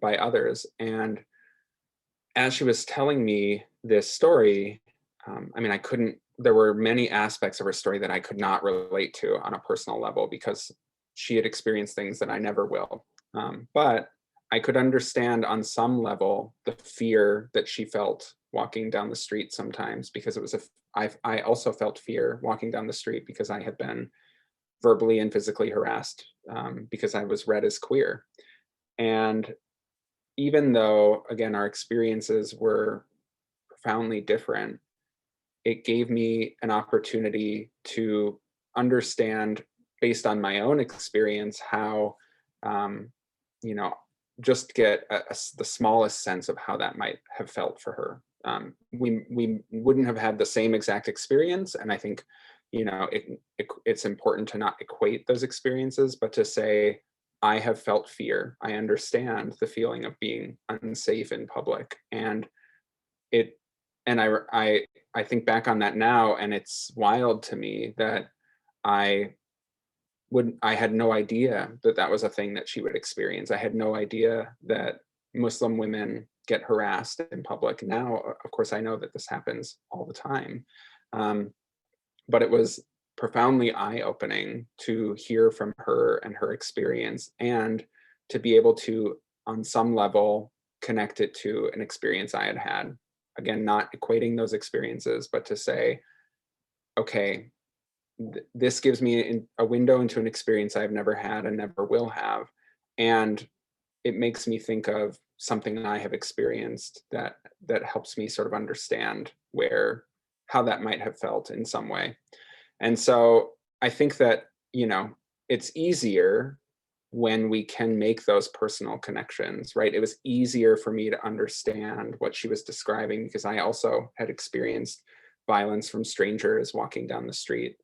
by others. And as she was telling me this story, there were many aspects of her story that I could not relate to on a personal level because she had experienced things that I never will. But I could understand on some level the fear that she felt walking down the street sometimes, because I also felt fear walking down the street because I had been verbally and physically harassed because I was read as queer. And even though, again, our experiences were profoundly different, it gave me an opportunity to understand, based on my own experience, how, you know, just get the smallest sense of how that might have felt for her. We wouldn't have had the same exact experience, and I think, you know, it's important to not equate those experiences, but to say, I have felt fear. I understand the feeling of being unsafe in public, and it, and I think back on that now, and it's wild to me that I I had no idea that that was a thing that she would experience. I had no idea that Muslim women get harassed in public. Now, of course, I know that this happens all the time. Um, but it was profoundly eye-opening to hear from her and her experience, and to be able to, on some level, connect it to an experience I had had. Again, not equating those experiences, but to say, okay, this gives me a window into an experience I've never had and never will have. And it makes me think of something I have experienced that helps me sort of understand how that might have felt in some way. And so I think that, you know, it's easier when we can make those personal connections, right? It was easier for me to understand what she was describing because I also had experienced violence from strangers walking down the street.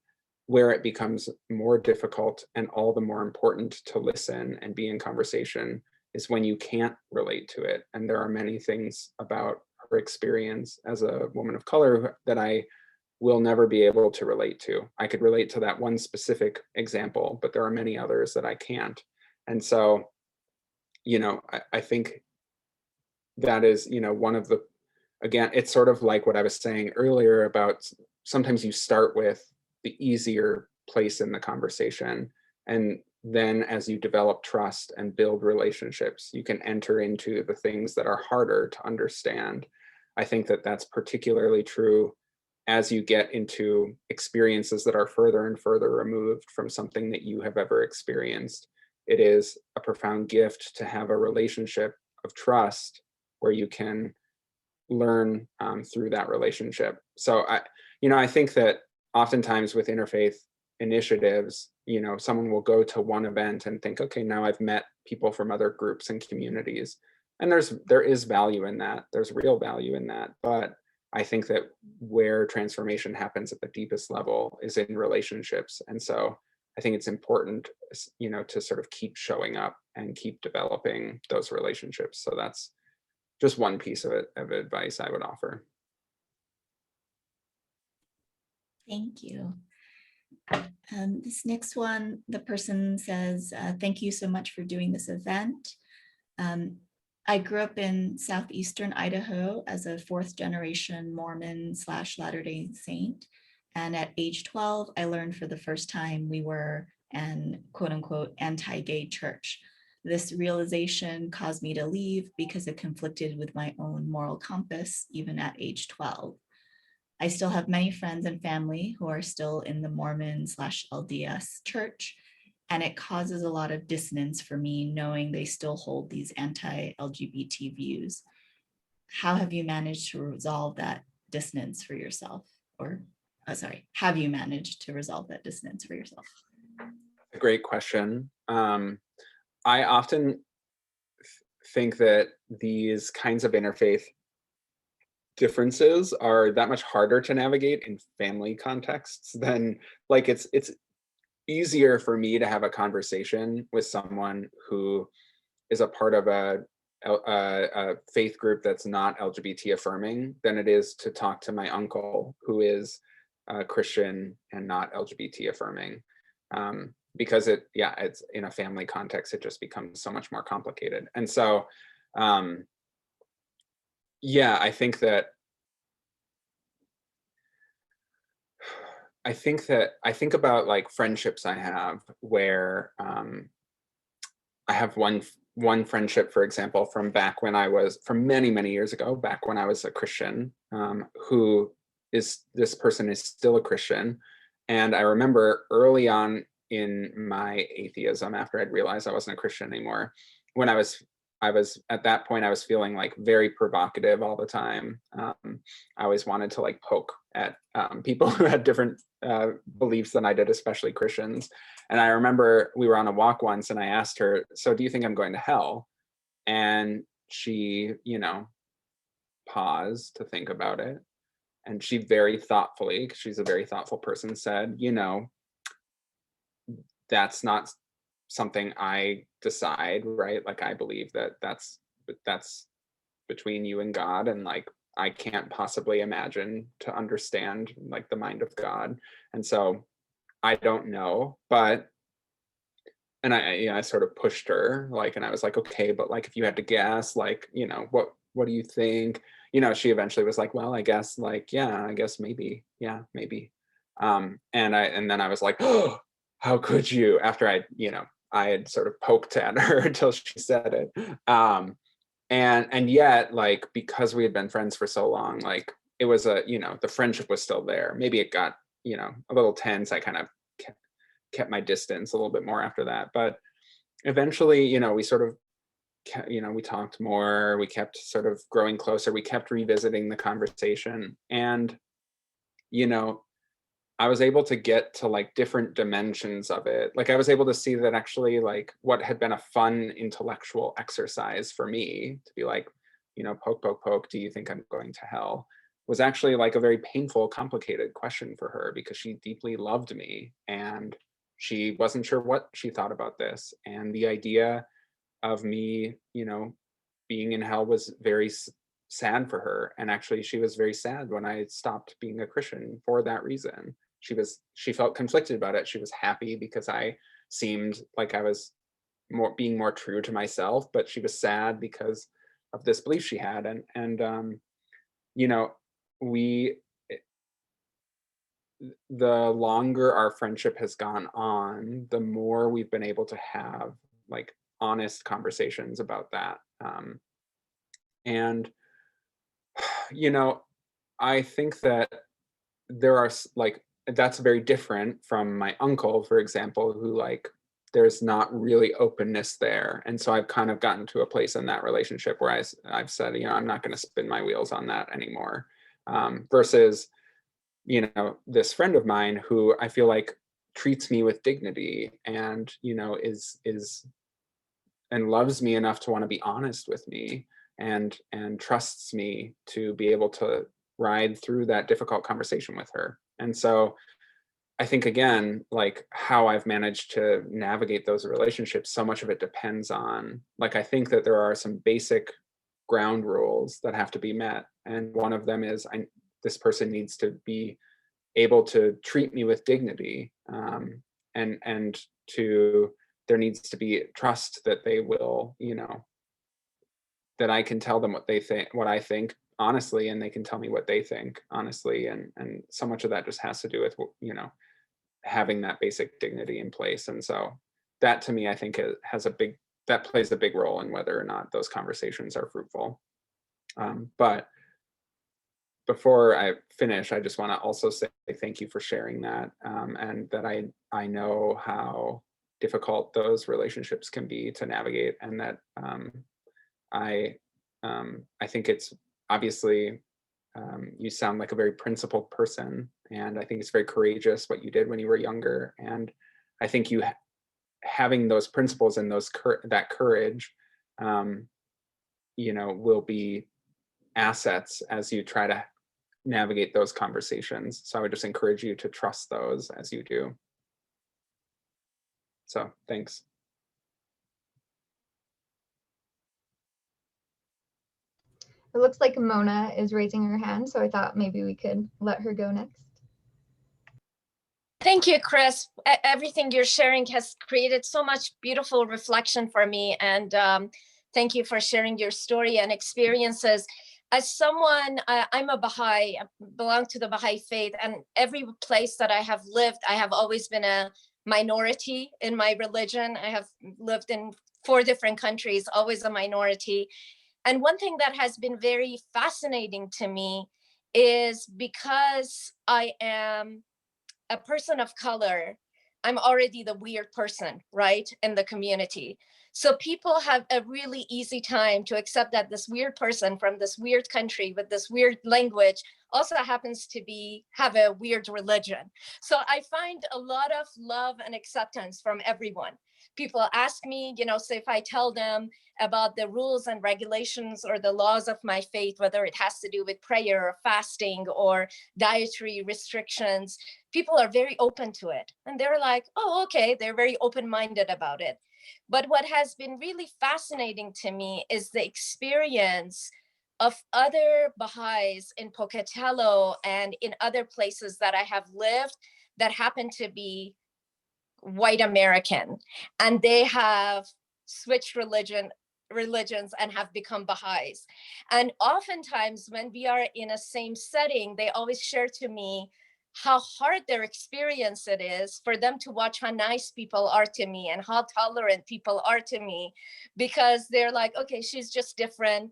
Where it becomes more difficult and all the more important to listen and be in conversation is when you can't relate to it. And there are many things about her experience as a woman of color that I will never be able to relate to. I could relate to that one specific example, but there are many others that I can't. And so, you know, I think that is, you know, one of the, again, it's sort of like what I was saying earlier about sometimes you start with the easier place in the conversation. And then as you develop trust and build relationships, you can enter into the things that are harder to understand. I think that that's particularly true as you get into experiences that are further and further removed from something that you have ever experienced. It is a profound gift to have a relationship of trust where you can learn through that relationship. So I think that oftentimes with interfaith initiatives, you know, someone will go to one event and think, okay, now I've met people from other groups and communities. And there is value in that. There's real value in that. But I think that where transformation happens at the deepest level is in relationships. And so I think it's important, you know, to sort of keep showing up and keep developing those relationships. So that's just one piece of advice I would offer. Thank you. This next one, the person says, thank you so much for doing this event. I grew up in southeastern Idaho as a fourth generation Mormon / Latter-day Saint. And at age 12, I learned for the first time we were an quote unquote anti-gay church. This realization caused me to leave because it conflicted with my own moral compass, even at age 12. I still have many friends and family who are still in the Mormon / LDS church, and it causes a lot of dissonance for me knowing they still hold these anti-LGBT views. How have you managed to resolve that dissonance for yourself? Or, have you managed to resolve that dissonance for yourself? A great question. I often think that these kinds of interfaith differences are that much harder to navigate in family contexts than, like, it's easier for me to have a conversation with someone who is a part of a faith group that's not LGBT affirming than it is to talk to my uncle who is Christian and not LGBT affirming. Because it's in a family context, it just becomes so much more complicated. And so, I think I think about like friendships I have where I have one friendship, for example, from many years ago, back when I was a Christian, this person is still a Christian. And I remember early on in my atheism, after I'd realized I wasn't a Christian anymore, when I was I was at that point, I was feeling like very provocative all the time. I always wanted to like poke at people who had different beliefs than I did, especially Christians. And I remember we were on a walk once and I asked her, so do you think I'm going to hell? And she, paused to think about it. And she very thoughtfully, 'cause she's a very thoughtful person, said, that's not something I decide, right? Like I believe that that's between you and God, and like I can't possibly imagine to understand like the mind of God. And so I don't know, but and I sort of pushed her, like, and I was like, okay, but like if you had to guess, like, what do you think? She eventually was like, well, I guess like, yeah, I guess maybe, yeah, maybe. And then I was like, oh, how could you? After I had sort of poked at her until she said it. And yet, like, because we had been friends for so long, like it was the friendship was still there. Maybe it got, a little tense. I kind of kept my distance a little bit more after that, but eventually we sort of we talked more, we kept sort of growing closer, we kept revisiting the conversation, and you know I was able to get to like different dimensions of it. Like I was able to see that actually like what had been a fun intellectual exercise for me to be like, poke, do you think I'm going to hell, was actually like a very painful, complicated question for her, because she deeply loved me and she wasn't sure what she thought about this. And the idea of me, being in hell was very sad for her. And actually, she was very sad when I stopped being a Christian for that reason. She felt conflicted about it. She was happy because I seemed like I was being more true to myself, but she was sad because of this belief she had. And you know, we the longer our friendship has gone on, the more we've been able to have like honest conversations about that. And you know, I think that there are like that's very different from my uncle, for example, who like there's not really openness there. And so I've kind of gotten to a place in that relationship where I've said, I'm not going to spin my wheels on that anymore. Versus, this friend of mine who I feel like treats me with dignity and, is and loves me enough to want to be honest with me and trusts me to be able to ride through that difficult conversation with her. And so I think again, like how I've managed to navigate those relationships, so much of it depends on, like, I think that there are some basic ground rules that have to be met. And one of them is this person needs to be able to treat me with dignity, and there needs to be trust that they will, that I can tell them what I think honestly, and they can tell me what they think honestly. And so much of that just has to do with, having that basic dignity in place. And so that to me, I think that plays a big role in whether or not those conversations are fruitful. But before I finish, I just want to also say thank you for sharing that, and that I know how difficult those relationships can be to navigate, and that I think it's obviously, you sound like a very principled person, and I think it's very courageous what you did when you were younger. And I think having those principles and that courage, will be assets as you try to navigate those conversations. So I would just encourage you to trust those as you do. So thanks. It looks like Mona is raising her hand, so I thought maybe we could let her go next. Thank you, Chris. Everything you're sharing has created so much beautiful reflection for me. And thank you for sharing your story and experiences. As someone, I'm a Baha'i, I belong to the Baha'i faith, and every place that I have lived, I have always been a minority in my religion. I have lived in 4 different countries, always a minority. And one thing that has been very fascinating to me is because I am a person of color, I'm already the weird person, right, in the community. So people have a really easy time to accept that this weird person from this weird country with this weird language also happens to have a weird religion. So I find a lot of love and acceptance from everyone. People ask me, so if I tell them about the rules and regulations or the laws of my faith, whether it has to do with prayer or fasting or dietary restrictions, people are very open to it. And they're like, oh, okay, they're very open-minded about it. But what has been really fascinating to me is the experience of other Baha'is in Pocatello and in other places that I have lived that happen to be white American, and they have switched religions and have become Baha'is. And oftentimes when we are in a same setting, they always share to me how hard their experience it is for them to watch how nice people are to me and how tolerant people are to me, because they're like, okay, she's just different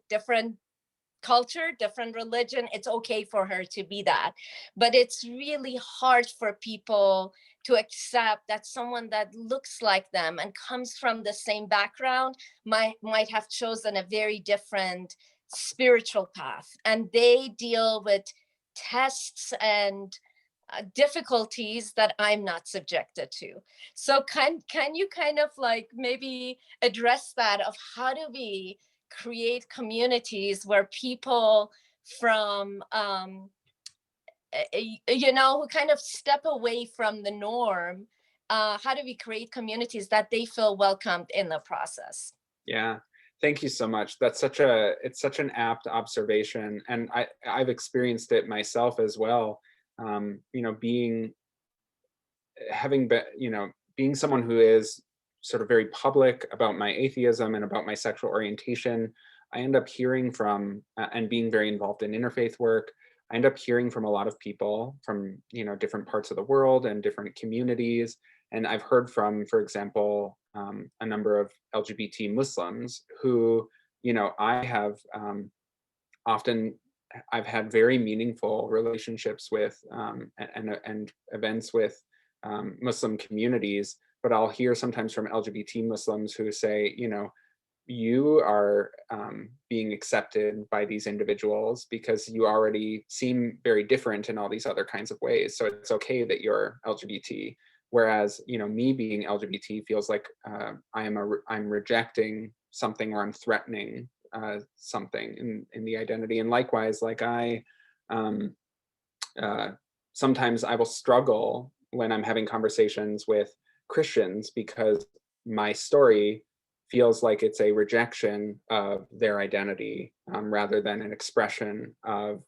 culture, different religion. It's okay for her to be that. But it's really hard for people to accept that someone that looks like them and comes from the same background might have chosen a very different spiritual path. And they deal with tests and difficulties that I'm not subjected to. So can you kind of like maybe address that of how do we create communities where people from who kind of step away from the norm, how do we create communities that they feel welcomed in the process? Yeah, thank you so much. It's such an apt observation, and I've experienced it myself as well. Being someone who is sort of very public about my atheism and about my sexual orientation, I end up hearing from and being very involved in interfaith work. I end up hearing from a lot of people from different parts of the world and different communities. And I've heard from, for example, a number of LGBT Muslims who, I have often I've had very meaningful relationships with and events with Muslim communities. But I'll hear sometimes from LGBT Muslims who say, you are being accepted by these individuals because you already seem very different in all these other kinds of ways. So it's okay that you're LGBT. Whereas, me being LGBT feels like I'm rejecting something, or I'm threatening something in the identity. And likewise, like sometimes I will struggle when I'm having conversations with Christians because my story feels like it's a rejection of their identity rather than an expression of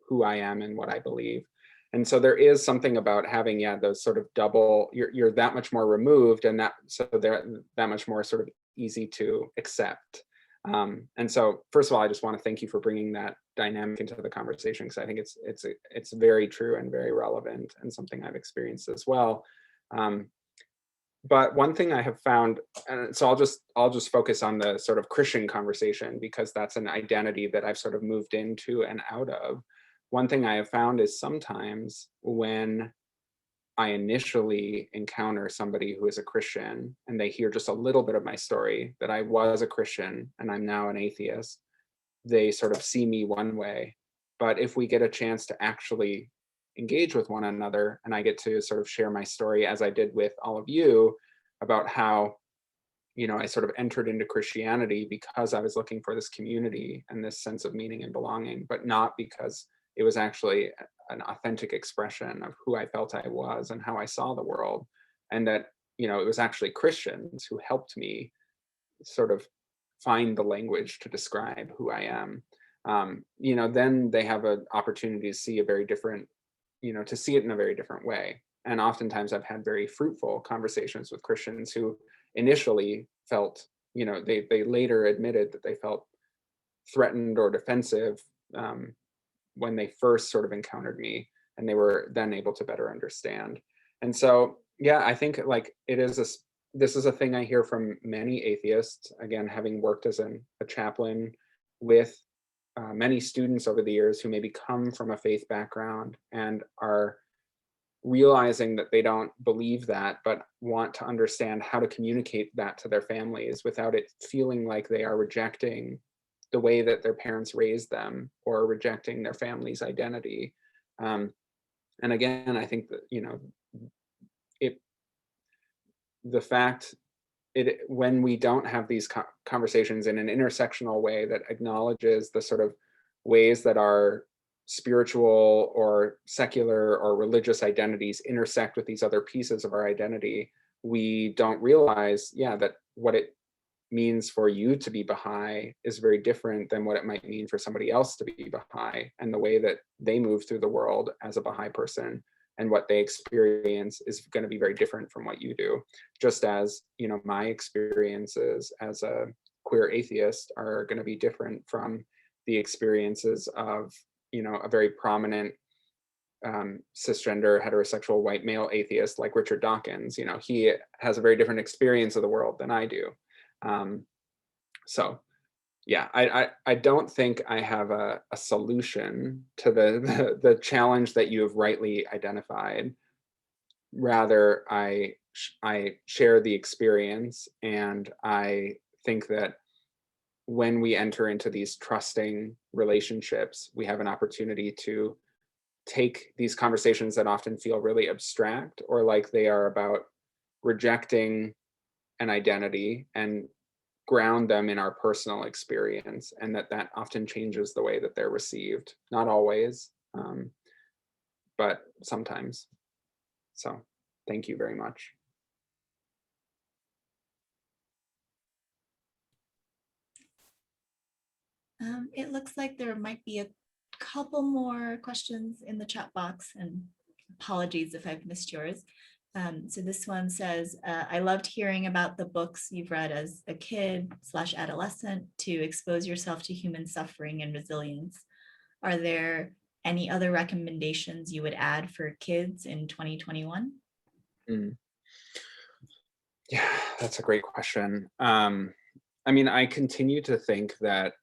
who I am and what I believe. And so there is something about having those sort of double, you're that much more removed, and they're that much more sort of easy to accept. And so first of all, I just want to thank you for bringing that dynamic into the conversation, because I think it's very true and very relevant and something I've experienced as well. But one thing I have found, and so I'll just focus on the sort of Christian conversation because that's an identity that I've sort of moved into and out of. One thing I have found is sometimes when I initially encounter somebody who is a Christian and they hear just a little bit of my story, that I was a Christian and I'm now an atheist, they sort of see me one way. But if we get a chance to actually engage with one another and I get to sort of share my story as I did with all of you about how, I sort of entered into Christianity because I was looking for this community and this sense of meaning and belonging, but not because it was actually an authentic expression of who I felt I was and how I saw the world. And that, it was actually Christians who helped me sort of find the language to describe who I am. Then they have an opportunity to see a very different, to see it in a very different way. And oftentimes I've had very fruitful conversations with Christians who initially felt, they later admitted that they felt threatened or defensive when they first sort of encountered me, and they were then able to better understand. And so, I think like this is a thing I hear from many atheists, again, having worked as a chaplain with many students over the years who maybe come from a faith background and are realizing that they don't believe that, but want to understand how to communicate that to their families without it feeling like they are rejecting the way that their parents raised them or rejecting their family's identity. And again, I think that, it, the fact when we don't have these conversations in an intersectional way that acknowledges the sort of ways that our spiritual or secular or religious identities intersect with these other pieces of our identity, we don't realize, that what it means for you to be Baha'i is very different than what it might mean for somebody else to be Baha'i, and the way that they move through the world as a Baha'i person and what they experience is going to be very different from what you do. Just as, my experiences as a queer atheist are going to be different from the experiences of, a very prominent cisgender heterosexual white male atheist like Richard Dawkins. He has a very different experience of the world than I do. So yeah, I don't think I have a solution to the challenge that you have rightly identified. Rather, I share the experience, and I think that when we enter into these trusting relationships, we have an opportunity to take these conversations that often feel really abstract or like they are about rejecting an identity and ground them in our personal experience, and that often changes the way that they're received. Not always, but sometimes. So thank you very much. It looks like there might be a couple more questions in the chat box, and apologies if I've missed yours. So this one says, I loved hearing about the books you've read as a kid/adolescent to expose yourself to human suffering and resilience. Are there any other recommendations you would add for kids in 2021? Yeah, that's a great question. I continue to think that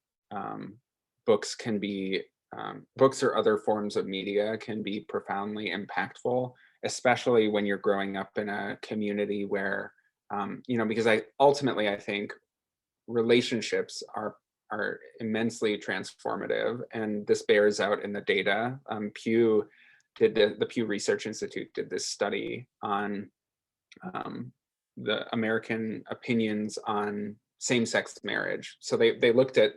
books or other forms of media can be profoundly impactful, especially when you're growing up in a community where, because I think relationships are immensely transformative, and this bears out in the data. The Pew Research Institute did this study on the American opinions on same-sex marriage. So they looked at,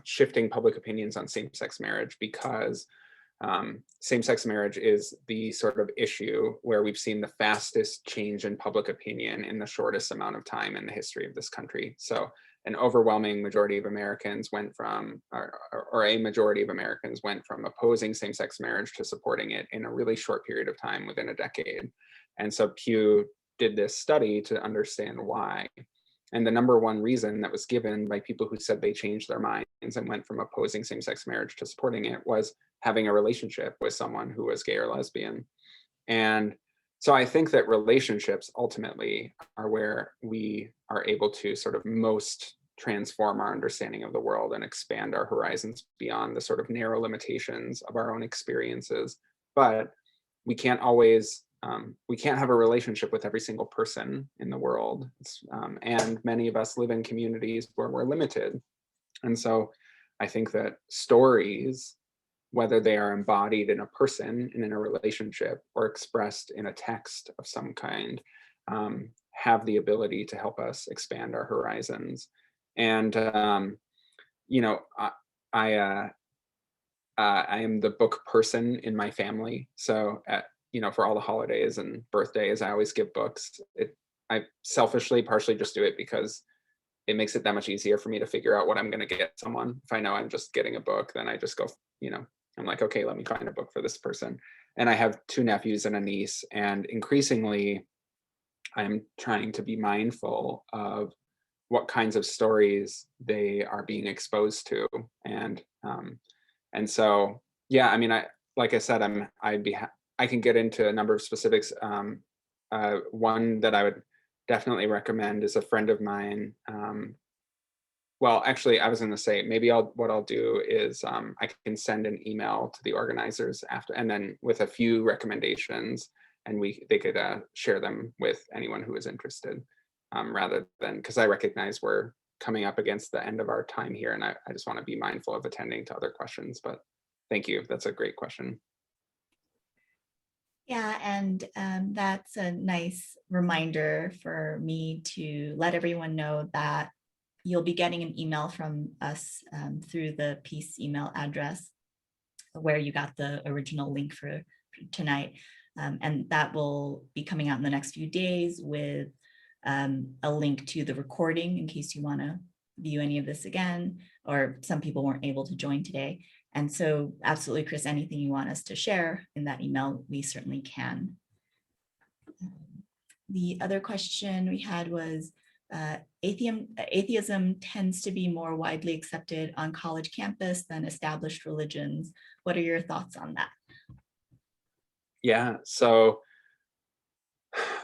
shifting public opinions on same-sex marriage, because same-sex marriage is the sort of issue where we've seen the fastest change in public opinion in the shortest amount of time in the history of this country. So an overwhelming majority of Americans went from, or a majority of Americans went from opposing same-sex marriage to supporting it in a really short period of time, within a decade. And so Pew did this study to understand why. And the number one reason that was given by people who said they changed their minds and went from opposing same-sex marriage to supporting it was having a relationship with someone who was gay or lesbian. And so I think that relationships ultimately are where we are able to sort of most transform our understanding of the world and expand our horizons beyond the sort of narrow limitations of our own experiences. But we can't always we can't have a relationship with every single person in the world. And many of us live in communities where we're limited. And so I think that stories, whether they are embodied in a person and in a relationship or expressed in a text of some kind, have the ability to help us expand our horizons. And, I am the book person in my family. So for all the holidays and birthdays, I always give books. I selfishly partially just do it because it makes it that much easier for me to figure out what I'm going to get someone. If I know I'm just getting a book, then I just go, I'm like, okay, let me find a book for this person. And I have 2 nephews and a niece, and increasingly I'm trying to be mindful of what kinds of stories they are being exposed to. And so, yeah, like I said, I can get into a number of specifics. One that I would definitely recommend is a friend of mine. Well, actually, I was going to say, maybe what I'll do is I can send an email to the organizers after, and then with a few recommendations, and they could share them with anyone who is interested, rather than, because I recognize we're coming up against the end of our time here, and I just want to be mindful of attending to other questions. But thank you. That's a great question. Yeah, and that's a nice reminder for me to let everyone know that you'll be getting an email from us through the Peace email address where you got the original link for tonight. And that will be coming out in the next few days with a link to the recording in case you want to view any of this again, or some people weren't able to join today. And so absolutely, Chris, anything you want us to share in that email, we certainly can. The other question we had was, atheism tends to be more widely accepted on college campus than established religions. What are your thoughts on that? Yeah, so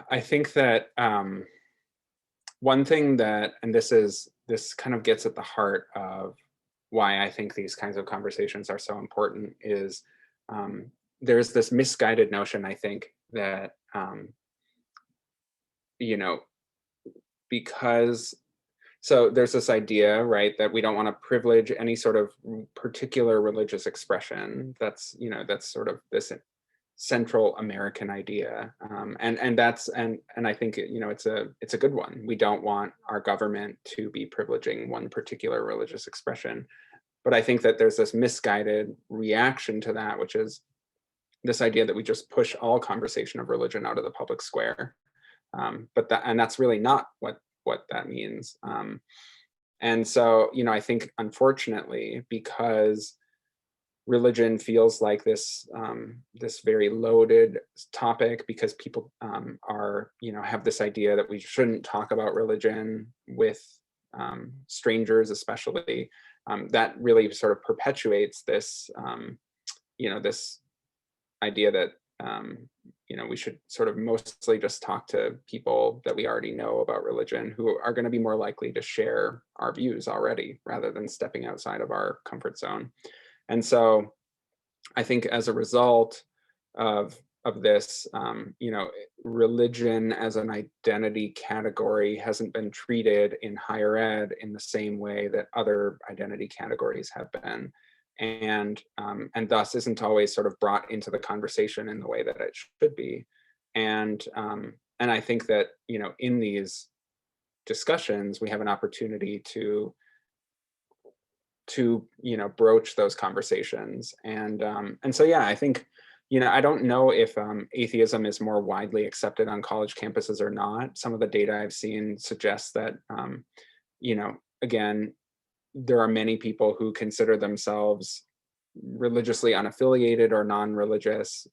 I think that one thing that, and this kind of gets at the heart of why I think these kinds of conversations are so important, is there's this misguided notion, I think, that because, so there's this idea, right, that we don't want to privilege any sort of particular religious expression. That's sort of this Central American idea, and that's and I think it's a good one. We don't want our government to be privileging one particular religious expression, but I think that there's this misguided reaction to that, which is this idea that we just push all conversation of religion out of the public square, but that's really not what that means. And so I think, unfortunately, because religion feels like this very loaded topic, because people have this idea that we shouldn't talk about religion with strangers, especially, that really sort of perpetuates this this idea that we should sort of mostly just talk to people that we already know about religion, who are going to be more likely to share our views already, rather than stepping outside of our comfort zone. And so I think as a result of this, religion as an identity category hasn't been treated in higher ed in the same way that other identity categories have been, and thus isn't always sort of brought into the conversation in the way that it should be. And I think that in these discussions we have an opportunity to broach those conversations. And so, yeah, I think, I don't know if atheism is more widely accepted on college campuses or not. Some of the data I've seen suggests that, again, there are many people who consider themselves religiously unaffiliated or non-religious,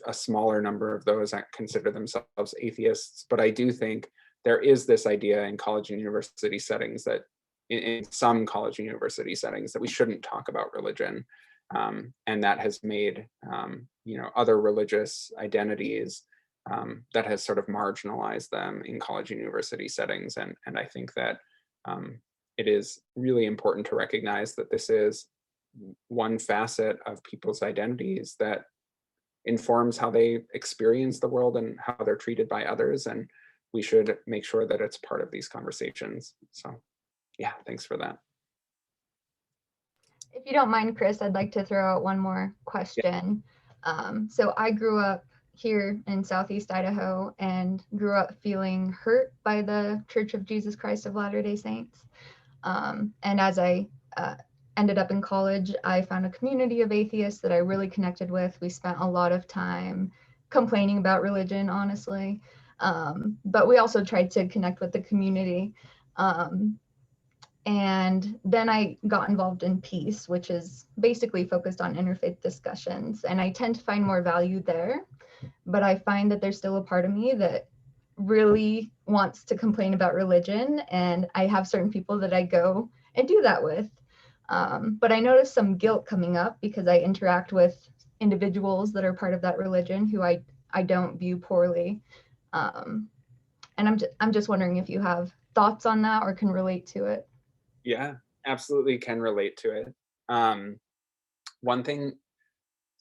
a smaller number of those that consider themselves atheists. But I do think there is this idea in college and university settings that in some college and university settings that we shouldn't talk about religion. And that has made, other religious identities, that has sort of marginalized them in college and university settings. And I think that it is really important to recognize that this is one facet of people's identities that informs how they experience the world and how they're treated by others. And we should make sure that it's part of these conversations. So yeah, thanks for that. If you don't mind, Chris, I'd like to throw out one more question. So I grew up here in Southeast Idaho and grew up feeling hurt by the Church of Jesus Christ of Latter-day Saints. And as I ended up in college, I found a community of atheists that I really connected with. We spent a lot of time complaining about religion, honestly. But we also tried to connect with the community. And then I got involved in Peace, which is basically focused on interfaith discussions. And I tend to find more value there, but I find that there's still a part of me that really wants to complain about religion. And I have certain people that I go and do that with. But I notice some guilt coming up because I interact with individuals that are part of that religion who I don't view poorly. And I'm just wondering if you have thoughts on that or can relate to it. Yeah, absolutely can relate to it. One thing,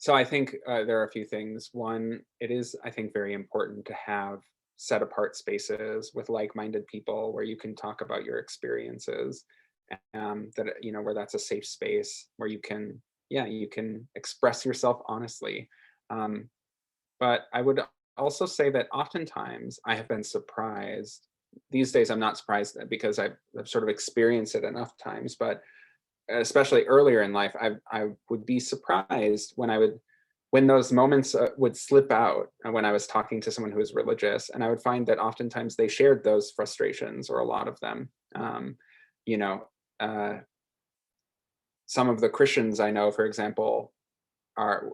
So I think there are a few things. One, it is, I think, very important to have set apart spaces with like-minded people where you can talk about your experiences, that, where that's a safe space where you can, yeah, you can express yourself honestly. Um, but I would also say that oftentimes I have been surprised. These days, I'm not surprised because I've sort of experienced it enough times, but especially earlier in life, I would be surprised when those moments would slip out when I was talking to someone who was religious, and I would find that oftentimes they shared those frustrations, or a lot of them. You know, uh, some of the Christians I know, for example, are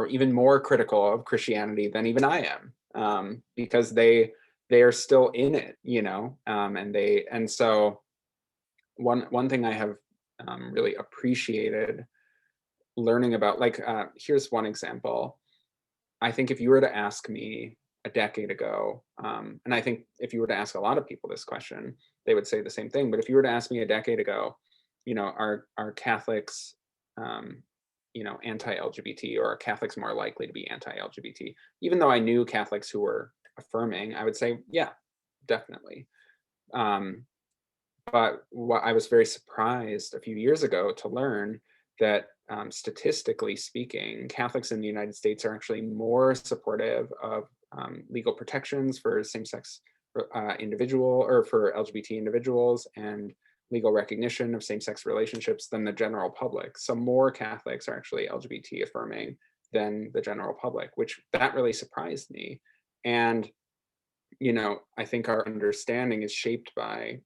even more critical of Christianity than even I am, because they are still in it, and so one thing I have really appreciated learning about, like, here's one example. I think if you were to ask me a decade ago, and I think if you were to ask a lot of people this question, they would say the same thing. But if you were to ask me a decade ago, are Catholics, anti-LGBT, or are Catholics more likely to be anti-LGBT? Even though I knew Catholics who were affirming, I would say, yeah, definitely. But what I was very surprised a few years ago to learn that, statistically speaking, Catholics in the United States are actually more supportive of legal protections for same-sex individual, or for LGBT individuals, and legal recognition of same-sex relationships than the general public. So more Catholics are actually LGBT affirming than the general public, which that really surprised me. And I think our understanding is shaped by,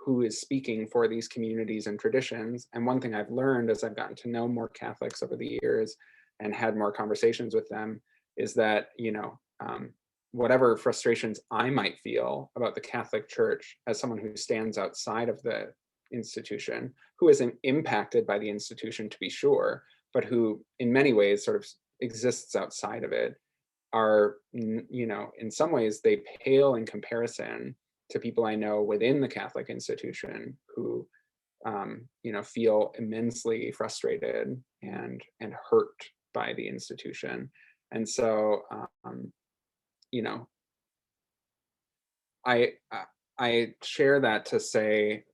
who is speaking for these communities and traditions. And one thing I've learned as I've gotten to know more Catholics over the years and had more conversations with them is that, whatever frustrations I might feel about the Catholic Church, as someone who stands outside of the institution, who is impacted by the institution to be sure, but who in many ways sort of exists outside of it, are, in some ways they pale in comparison to people I know within the Catholic institution who, feel immensely frustrated and hurt by the institution. And so, you know, I I share that to say,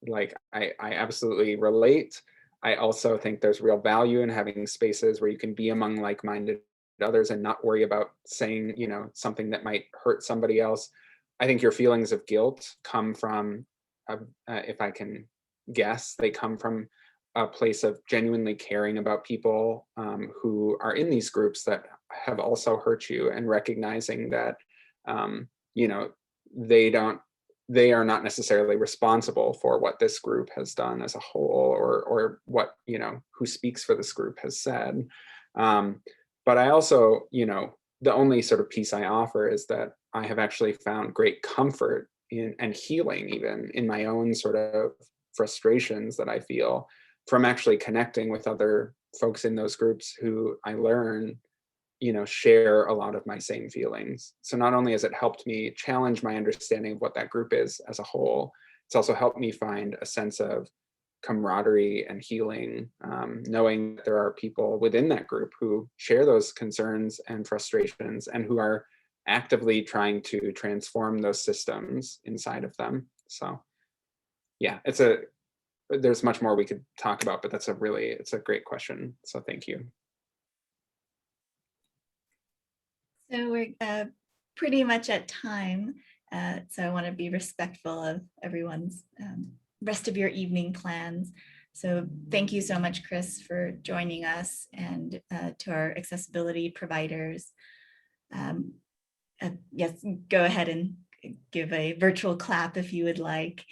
like, I absolutely relate. I also think there's real value in having spaces where you can be among like-minded others and not worry about saying, something that might hurt somebody else. I think your feelings of guilt come from, if I can guess, they come from a place of genuinely caring about people, who are in these groups that have also hurt you, and recognizing that, you know, they don't they are not necessarily responsible for what this group has done as a whole, or what, who speaks for this group has said. But I also, the only sort of piece I offer is that I have actually found great comfort in, and healing even, in my own sort of frustrations that I feel from actually connecting with other folks in those groups who I learn, share a lot of my same feelings. So not only has it helped me challenge my understanding of what that group is as a whole, it's also helped me find a sense of camaraderie and healing, knowing that there are people within that group who share those concerns and frustrations, and who are actively trying to transform those systems inside of them. So yeah, there's much more we could talk about, but it's a great question. So thank you. So we're pretty much at time. So I want to be respectful of everyone's rest of your evening plans. So thank you so much, Chris, for joining us, and to our accessibility providers. Yes, go ahead and give a virtual clap if you would like.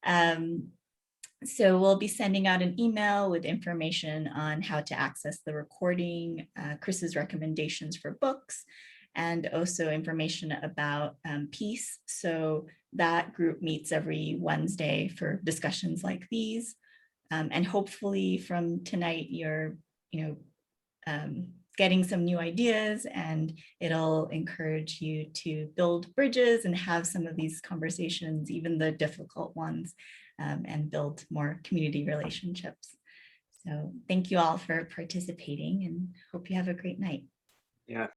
So we'll be sending out an email with information on how to access the recording, Chris's recommendations for books, and also information about Peace. So that group meets every Wednesday for discussions like these. And hopefully from tonight, you're getting some new ideas, and it'll encourage you to build bridges and have some of these conversations, even the difficult ones, and build more community relationships. So thank you all for participating and hope you have a great night. Yeah.